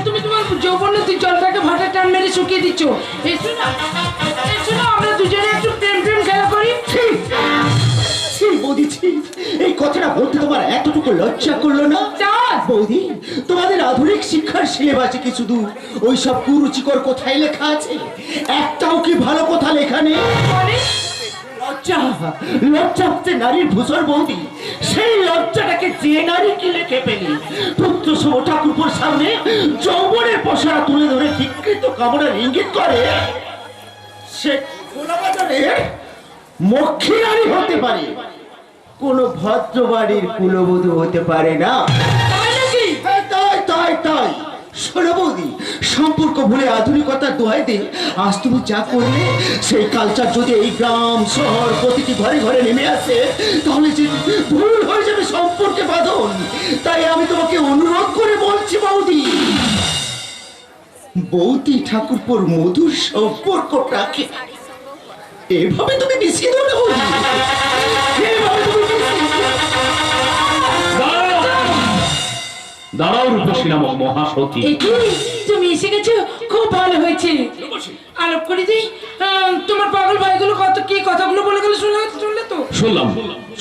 তুমি তোমার যৌবন জলটাকে ভাটা টান মেরে শুকিয়ে দিচ্ছ? এসো না আমরা দুজনে একটু প্রেম খেলা করি। বৌদি, এই কথাটা বলতে তোমার এতটুকু লজ্জা করলো না? বৌদি, তোমাদের আধুনিক শিক্ষার সিলেবাসে কি শুধু ওই সব কুরুচিকর কথাই লেখা আছে? একটাও কি ভালো কথা লেখা নেই? লজ্জা হচ্ছে নারীর ভূষণ বৌদি। সেই লজ্জাটাকে যে নারী কি লেখে পেলি পুত্র সম ঠাকুরপুর সামনে যৌবনের পশরা তুলে ধরে বিকৃত কামনার ইঙ্গিত করে, সে খোলা বাজারে মক্ষী নারী হতে পারে, কোন ভদ্র বাড়ির কুলবধূ হতে পারে না। তাই নাকি? হ্যাঁ, তাই তাই তাই। শোনো বৌদি, সম্পর্ক ভুলে আধুনিকতার দোহাই দিয়ে আজ তুমি যা করলে, সেই কালচার যদি এই গ্রাম শহর প্রতিটি ঘরে ঘরে নেমে আসে, তাহলে যে ভুল হয়ে যাবে সম্পর্কে বাঁধন। তাই আমি তোমাকে অনুরোধ করে বলছি বৌদি, বৌদি ঠাকুরপুর মধুর সম্পর্কটাকে এভাবে তুমি মিশিয়ে দেবে বৌদি, এভাবে তুমি মিশিয়ে দেবে। দাঁড়াও রূপসী নামক মহাসতী। একি তুমি এসে গেছো, খুব ভালো হয়েছে। আলাপ করে দিই, তোমার পাগল ভাইগুলো কত কি কথাগুলো বলে গেল, শুনলে তো? শুনলাম,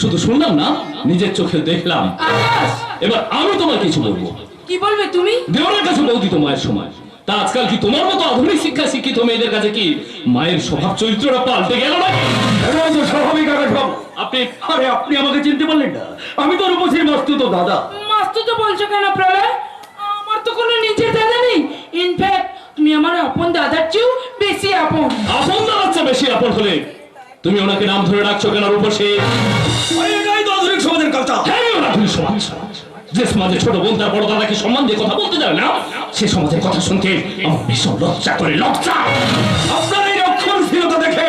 শুধু শুনলাম না, নিজের চোখে দেখলাম। আকাশ, এবার আমি তোমার কিছু বলবো। কি বলবে তুমি? দেওয়ার কাছে বৌদি তো মায়ের সময়, তা আজকাল কি তোমার মতো আধুনিক শিক্ষা শিক্ষিত মেয়েদের কাছে কি মায়ের স্বভাব চরিত্রটা পাল্টে গেল নাকি? স্বাভাবিক আকাশ বাবু। আপনি আমাকে চিনতে পারলেন না? আমি তো রূপসীর মাস্তুতো দাদা। মাস্তু তো বলছো কেন প্রলয়? আমার তো কোনো নিজের দাদা নেই। ইনফ্যাক্ট তুমি আমার আপন দাদার চেয়েও বেশি আপন। আপন দাদার চেয়ে বেশি আপন হলে তুমি ওনাকে নাম ধরে ডাকছো কেন রূপসী? এটাই তো আধুনিক সমাজের কালচার। হ্যাঁ, আধুনিক সমাজ। যে সমাজে ছোট বোন তার বড় দাদাকে সম্মান দিয়ে কথা বলতে জানে না, সে সমাজের কথা শুনতে আমার ভীষণ লজ্জা করে। লজ্জা! আপনার এই রক্ষণশীলতা দেখে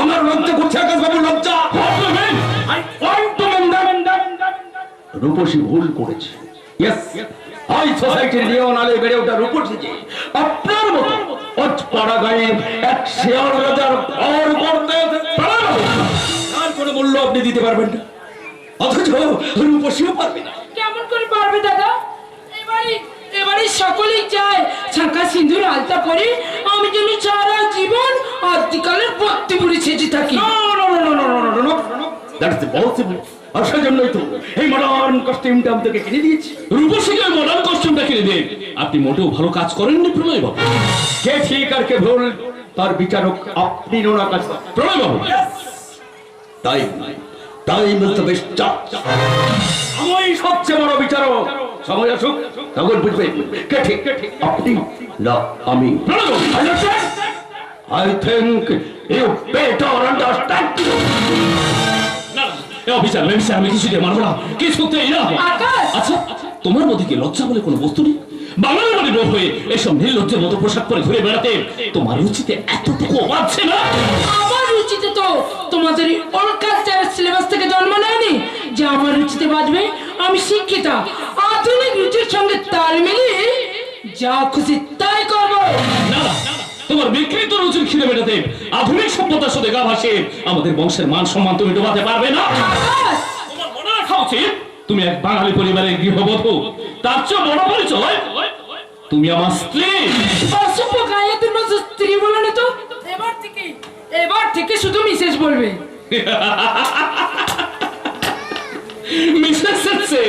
আমার লজ্জা করছে আকাশ বাবু, লজ্জা। রূপসী ভুল করেছে। ইয়েস, হাই সোসাইটির নিয়ম আলে বেড়ে ওঠা রূপসী যে আপনার মতো অজপাড়া গায়ে এক শেয়াল রাজার ঘর করতে তার কোনো মূল্য আপনি দিতে পারবেন না, অথচ রূপসীও পারবে না। কেমন করে পারবে দাদা? এবারে সকলেই চায় ছাঁকা সিঁদুর আলতা পরে আমি যেন সারা জীবন আদিকালের ভক্তি পুরি সেজে থাকি। That's impossible. আর সেজন্যই তো এই মডার্ন কস্টিউমটা আপনাকে কিনে দিয়েছি। রূপসীকে মডার্ন কস্টিউমটা কিনে দেন। আপনি মোটেও ভালো কাজ করেননি প্রলয় বাবু। কে ঠিক আর কে ভুল তার বিচারক আপনি ওনার কাছে। প্রলয় বাবু, তাই বুঝতে বেশ চাপ। আমি সবচেয়ে বড় বিচারক। সময় আসুক তখন বুঝবে কে ঠিক আপনি না আমি। প্রলয় বাবু, I think you better understand. Officer লেন্সে আমি কিছুতে মানব না, কিছুতেই না। আকাশ! আচ্ছা, তোমার মধ্যে কি লজ্জা বলে কোনো বস্তু নেই? বাঙালি বাড়ি বউ হয়ে এসব নির্লজ্জের মতো পোশাক পরে ঘুরে বেড়াতে তোমার রুচিতে এতটুকু বাড়ছে না? আমার রুচিতে তো তোমাদের ওল্ড কালচারের সিলেবাস থেকে জন্ম নেয়নি যে আমার রুচিতে বাজবে। আমি শিক্ষিতা, আধুনিক রুচির সঙ্গে তাল মিলিয়ে যা খুশি তাই করবো। না না, তোমার বিকৃত রুচির খিদে মেটাতে আধুনিক সভ্যতার সাথে গা ভাসে আমাদের বংশের মান সম্মান তুমি ডোবাতে পারবে না। আকাশ! তোমার মনে রাখা উচিত তুমি এক বাঙালি পরিবারের গৃহবধূ, তার চেয়ে বড় পরিচয় তুমি আমার স্ত্রী। অসভ্য গায়েতের মতো স্ত্রী বলো না তো। এবার থেকে শুধু মিসেস বলবে। মিসেস সেটসে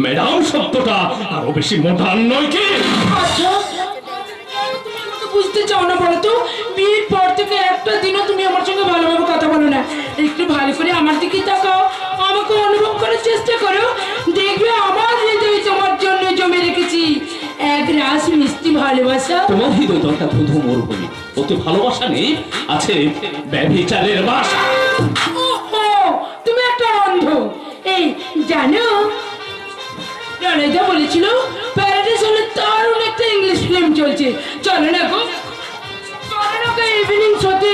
ম্যাডাম শব্দটা আরো বেশি মডার্ন নয় কি? আচ্ছা, তুমি আমাকে বুঝতে চাও না বলো তো? বিয়ের পর থেকে একটা দিনও তুমি আমার সঙ্গে ভালোভাবে কথা বলো না। একটু ভালো করে আমার দিকে তাকাও, আমাকে অনুভব করার চেষ্টা করো, দেখবে আমার হৃদয় তোমার জন্য জমে রেখেছি এক রাস মিষ্টি ভালোবাসা। তোমার হৃদয় দরকার ধুধু মরুভূমি, ওতে ভালোবাসা নেই, আছে ব্যভিচারের বাসা। ওহো, তুমি একটা অন্ধ। এই জানো, রণিতা বলেছিল প্যারাডাইস হলে দারুণ একটা ইংলিশ ফিল্ম চলছে, চলো না গো। ইভিনিং শোতে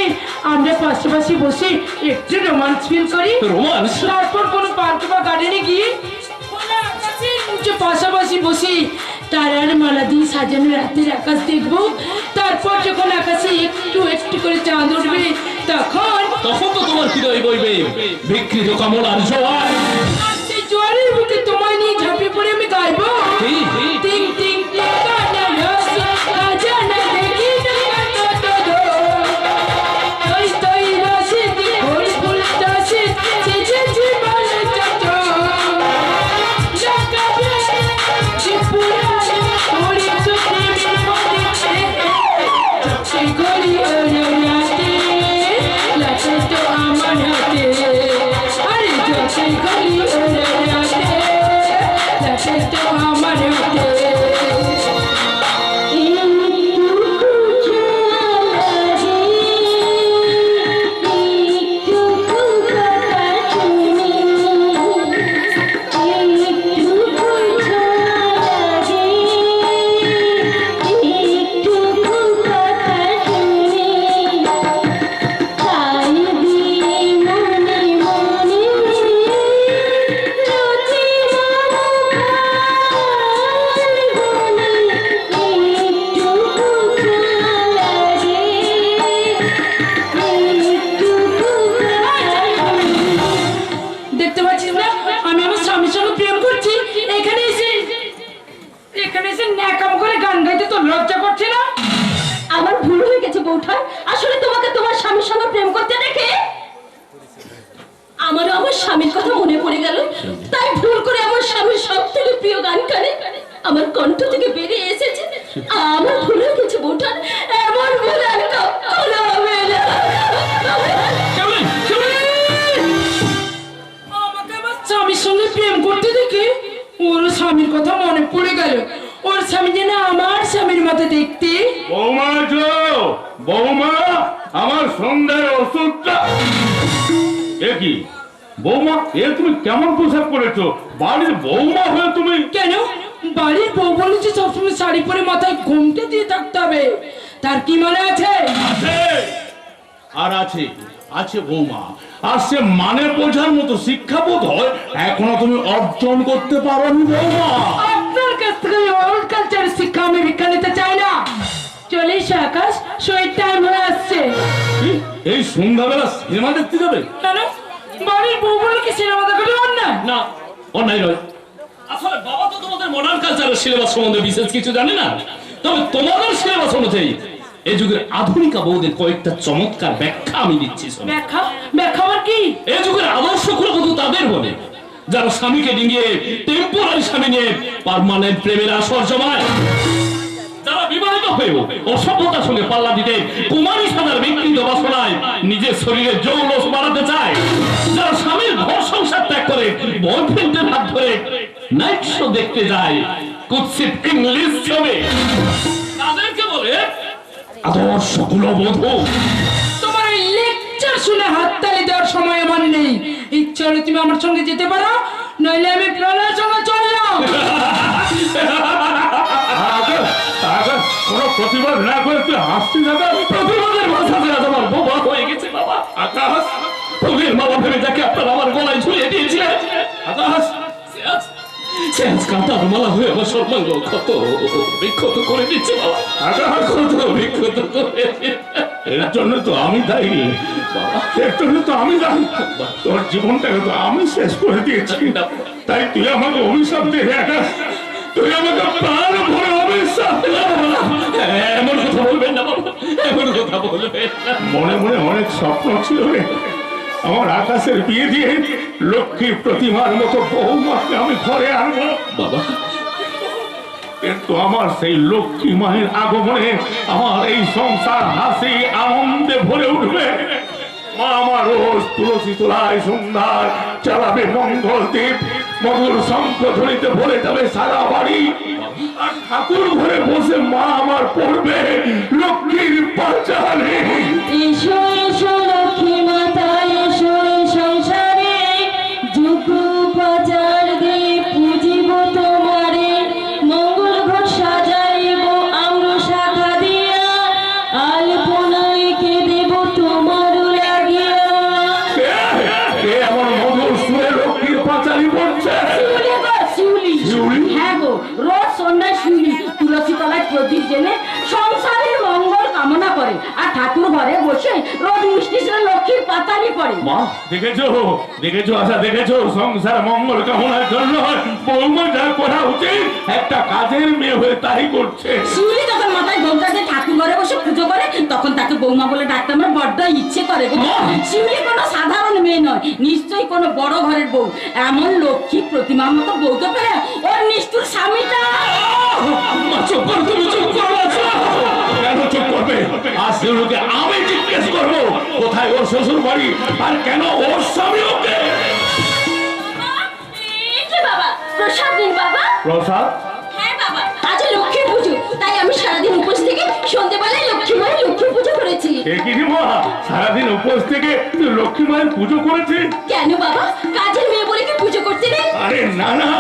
আমরা পাশাপাশি বসে একটু রোমান্স ফিল করি। রোমান্স? তারপর কোনো পার্কে বা গার্ডেনে গিয়ে খোলা আকাশের নিচে পাশাপাশি বসে তারার মালা দিয়ে সাজানো রাতের আকাশ দেখবো। তারপর যখন আকাশে একটু একটু করে চাঁদ উঠবে, তখন তো তোমার হৃদয় বইবে বিকৃত কমলার জোয়ার। আর সেই জোয়ারের বুকে তোমায় নিয়ে ঝাঁপিয়ে পড়ে আমি গাইবো। টিং টিং কানা রস আজানা দেখি তোই তোই রসে ফুল ফুল রসে চেচে জীবন চট লাগাবে চিপুরা ওরে তো প্রেমের মধ্যে সেই গলি ওরে রাতে লাগে তো আমার হাতে। আরে সেই গলি ওরে রাতে লাগে তো আমার হাতে। আমারও আমার স্বামীর কথা মনে পড়ে গেল, তাই ভুল করে আমার স্বামীর সব থেকে প্রিয় গান কানে আমার কণ্ঠ থেকে বেরিয়ে এসেছে। আমার ভুল হয়ে গেছে বউঠান, এমন ভুল আর কখনো হবে না। আমাকে আমার স্বামীর সঙ্গে প্রেম করতে দেখে ওর স্বামীর কথা মনে পড়ে গেল। ওর স্বামী যেন আমার স্বামীর মতো দেখতে। বৌমা গো, বৌমা, আমার সন্ধ্যার ওষুধটা। এ কি বৌমা, এ তুমি কেমন পোশাক পরেছো? বাড়ির বৌমা হয়ে তুমি? কেন? বাড়ির বউ বলেছে সবসময় শাড়ি পরে মাথায় ঘুমটা দিয়ে থাকতে হবে, তার কি মানে আছে? আছে, আর আছে, আছে বৌমা। আর সে মানে বোঝার মতো শিক্ষা বোধ হয় এখনো তুমি অর্জন করতে পারোনি বৌমা। আপনার কাছ থেকে ওল্ড কালচার শিক্ষা আমি ভিক্ষা নিতে চাই না। চলে এসো আকাশ, শোয়ের টাইম হয়ে আসছে। কি? এই সন্ধ্যাবেলা সিনেমা দেখতে যাবে? কেন? বাড়ির বউ বলে কি সিনেমা দেখাটা অন্যায়? না, অন্যায় নয়। আসলে বাবা তো তোমাদের মডার্ন কালচারের সিলেবাস সম্বন্ধে বিশেষ কিছু জানে না। তবে তোমাদের সিলেবাস অনুযায়ী এই যুগের আধুনিকা বউদের কয়েকটা চমৎকার ব্যাখ্যা আমি দিচ্ছি। শোনো। ব্যাখ্যা? ব্যাখ্যা আবার কি? এই যুগের আদর্শ কুলবধূ তাদের বলে যারা স্বামীকে ডিঙিয়ে টেম্পোরারি স্বামী নিয়ে পার্মানেন্ট প্রেমের আসর জমায়, যারা বিবাহিত হয়েও অসভ্যতার সঙ্গে পাল্লা দিতে কুমারী সাদার বিকৃত বাসনায় নিজের শরীরে যৌলস বাড়াতে চায়, যারা স্বামীর ঘর সংসার ত্যাগ করে বয়ফ্রেন্ডের হাত ধরে নাইট শো দেখতে যায় কুৎসিত ইংলিশ ছবি, তাদেরকে বলে আদর্শ কুলবধূ। তোমার এই লেকচার শুনে হাততালি দেওয়ার সময় আমার নেই। ইচ্ছা হলে তুমি আমার সঙ্গে যেতে পারো, নইলে আমি প্রাণের সঙ্গে চললাম। কোনো প্রতিবাদ না করে তুই হাসছি দাদা? প্রতিবাদের ভাষা যে আজ আমার বোবা হয়ে গেছে বাবা। আকাশ, ফুলের মালা ভেবে যাকে আপনারা আমার গলায় ঝুলিয়ে দিয়েছিলেন, আকাশ, সে আজ কাঁটার মালা হয়ে আমার সর্বাঙ্গ ক্ষত বিক্ষত করে দিচ্ছে বাবা। আকাশ, ক্ষত বিক্ষত করে এর জন্য তো আমি দায়ী। এর জন্য তো আমি দায়ী। তোর জীবনটাকে তো আমি শেষ করে দিয়েছি। তাই তুই আমাকে অভিশাপ দে আকাশ, তুই আমাকে প্রাণ ভরে অভিশাপ দে। এমন কথা বলবেন না বাবা, এমন কথা বলবেন না। মনে মনে অনেক স্বপ্ন ছিল রে, আমার আকাশের বিয়ে দিয়ে লক্ষ্মী প্রতিমার মতো বৌমাকে আমি ঘরে আনবো বাবা। কিন্তু আমার সেই লক্ষ্মী মায়ের আগমনে আমার এই সংসার হাসি আনন্দে ভরে উঠবে। মা আমার রোজ তুলসী তোলায় সন্ধ্যায় চালাবে মঙ্গল দ্বীপ, মধুর শঙ্খ ধ্বনিতে ভরে যাবে সারা বাড়ি। আর ঠাকুর ঘরে বসে মা আমার পড়বে লক্ষ্মীর পাঁচালী। এসো এসো লক্ষ্মী মাতা, এসো এই সংসারে, যুগ বাজার দিয়ে পুজিব তোমারে, মঙ্গল ঘর সাজাইব আমরা শাখা দিয়া, আলপনাইকে দেব তোমার লাগিয়া। কে এমন মধুর সুরে লক্ষ্মীর পাঁচালী পড়ছে? শিউলি গো, শিউলি। শিউলি? হ্যাঁ গো, রোজ সন্ধ্যায় শিউলি তুলসী তলায় প্রদীপ জেনে সংসারের মঙ্গল কামনা করে, আর ঠাকুর ঘরে বসে রোজ মিষ্টি সুরে লক্ষ্মীর পাতালি পড়ে। মা দেখেছো, দেখেছো আশা, দেখেছো সংসার মঙ্গল কামনার জন্য বৌমা যা করা উচিত একটা কাজের মেয়ে হয়ে তাই করছে। শিউলি যখন মাথায় ঘোমটা দিয়ে ঠাকুর ঘরে বসে পুজো করে, তখন তাকে বৌমা বলে ডাকতে আমার বড্ড ইচ্ছে করে গো। শিউলি কোনো সাধারণ মেয়ে নয়, নিশ্চয়ই কোনো বড় ঘরের বউ। এমন লক্ষ্মী প্রতিমার মতো বউকে পেলে ওর নিষ্ঠুর স্বামীটা। চুপ করো, তুমি চুপ করো। কেন চুপ করবে? আজ সেগুলোকে আমি জিজ্ঞেস করবো কোথায় ওর শ্বশুর বাড়ি আর কেন ওর স্বামী ওকে? বাবা প্রসাদ দিন বাবা। প্রসাদ? হ্যাঁ বাবা, আজ লক্ষ্মী পুজো, তাই আমি সারাদিন উপোস থেকে সন্ধ্যেবেলায় লক্ষ্মী মায়ের লক্ষ্মী পুজো করেছি। একই মা, সারাদিন উপোস থেকে তুই লক্ষ্মী মায়ের পুজো করেছিস? কেন বাবা, কাজের মেয়ে বলে কি পুজো করতে নেই? আরে না না,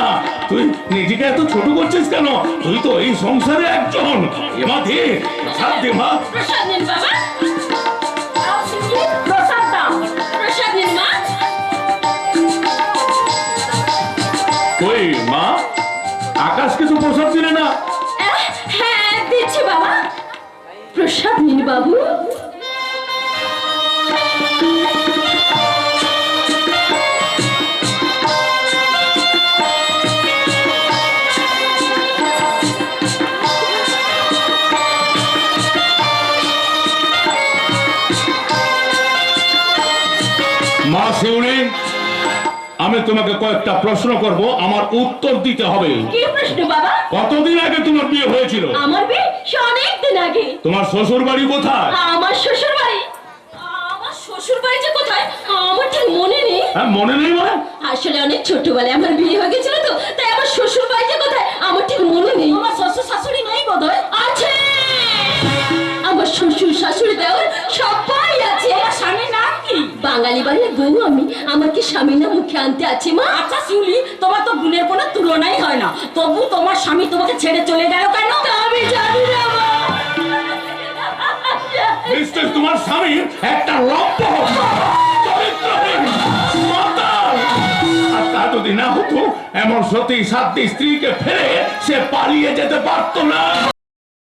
তুই নিজেকে এত ছোট করছিস কেন? তুই তো এই সংসারে একজন। এমা দে প্রসাদ, দে মা। প্রসাদ নিন বাবা। আও শিউলি, প্রসাদ দাও। প্রসাদ নিন মা। ওই মা, আকাশ কিছু প্রসাদ দিলে না? হ্যাঁ দিচ্ছি বাবা। প্রসাদ নিন বাবু। মা শিউলি, আমি তোমাকে কয়েকটা প্রশ্ন করব, আমার উত্তর দিতে হবে। কি প্রশ্ন বাবা? কতদিন আগে তোমার বিয়ে হয়েছিল? আমার বিয়ে সে অনেক দিন আগে। তোমার শ্বশুর বাড়ি কোথায়? আমার শ্বশুর বাড়ি? আমার শ্বশুর বাড়ি যে কোথায় আমার ঠিক মনে নেই। হ্যাঁ, মনে নেই মানে? আসলে অনেক ছোটবেলায় আমার বিয়ে হয়ে গেছিল তো, তাই আমার শ্বশুর বাড়ি যে কোথায় আমার ঠিক মনে নেই। আমার শ্বশুর শাশুড়ি নেই বোধহয়। আছে, আমার শ্বশুর শাশুড়ি দেওয়ার সবাই আছে। আমার স্বামীর নাম কি? বাঙালি বাড়ির বউ আমি, আমার কি স্বামীর নাম মুখে আনতে আছে মা? আচ্ছা শিউলি, তোমার তো গুণের কোনো তুলনাই হয় না, তবু তোমার স্বামী তোমাকে ছেড়ে চলে গেল কেন? তা আমি জানি না মা। নিশ্চয় তোমার স্বামী একটা লম্প চরিত্রহীন মাতাল। আর তা যদি না হতো, এমন সতী সাতটি স্ত্রীকে ফেলে সে পালিয়ে যেতে পারতো না।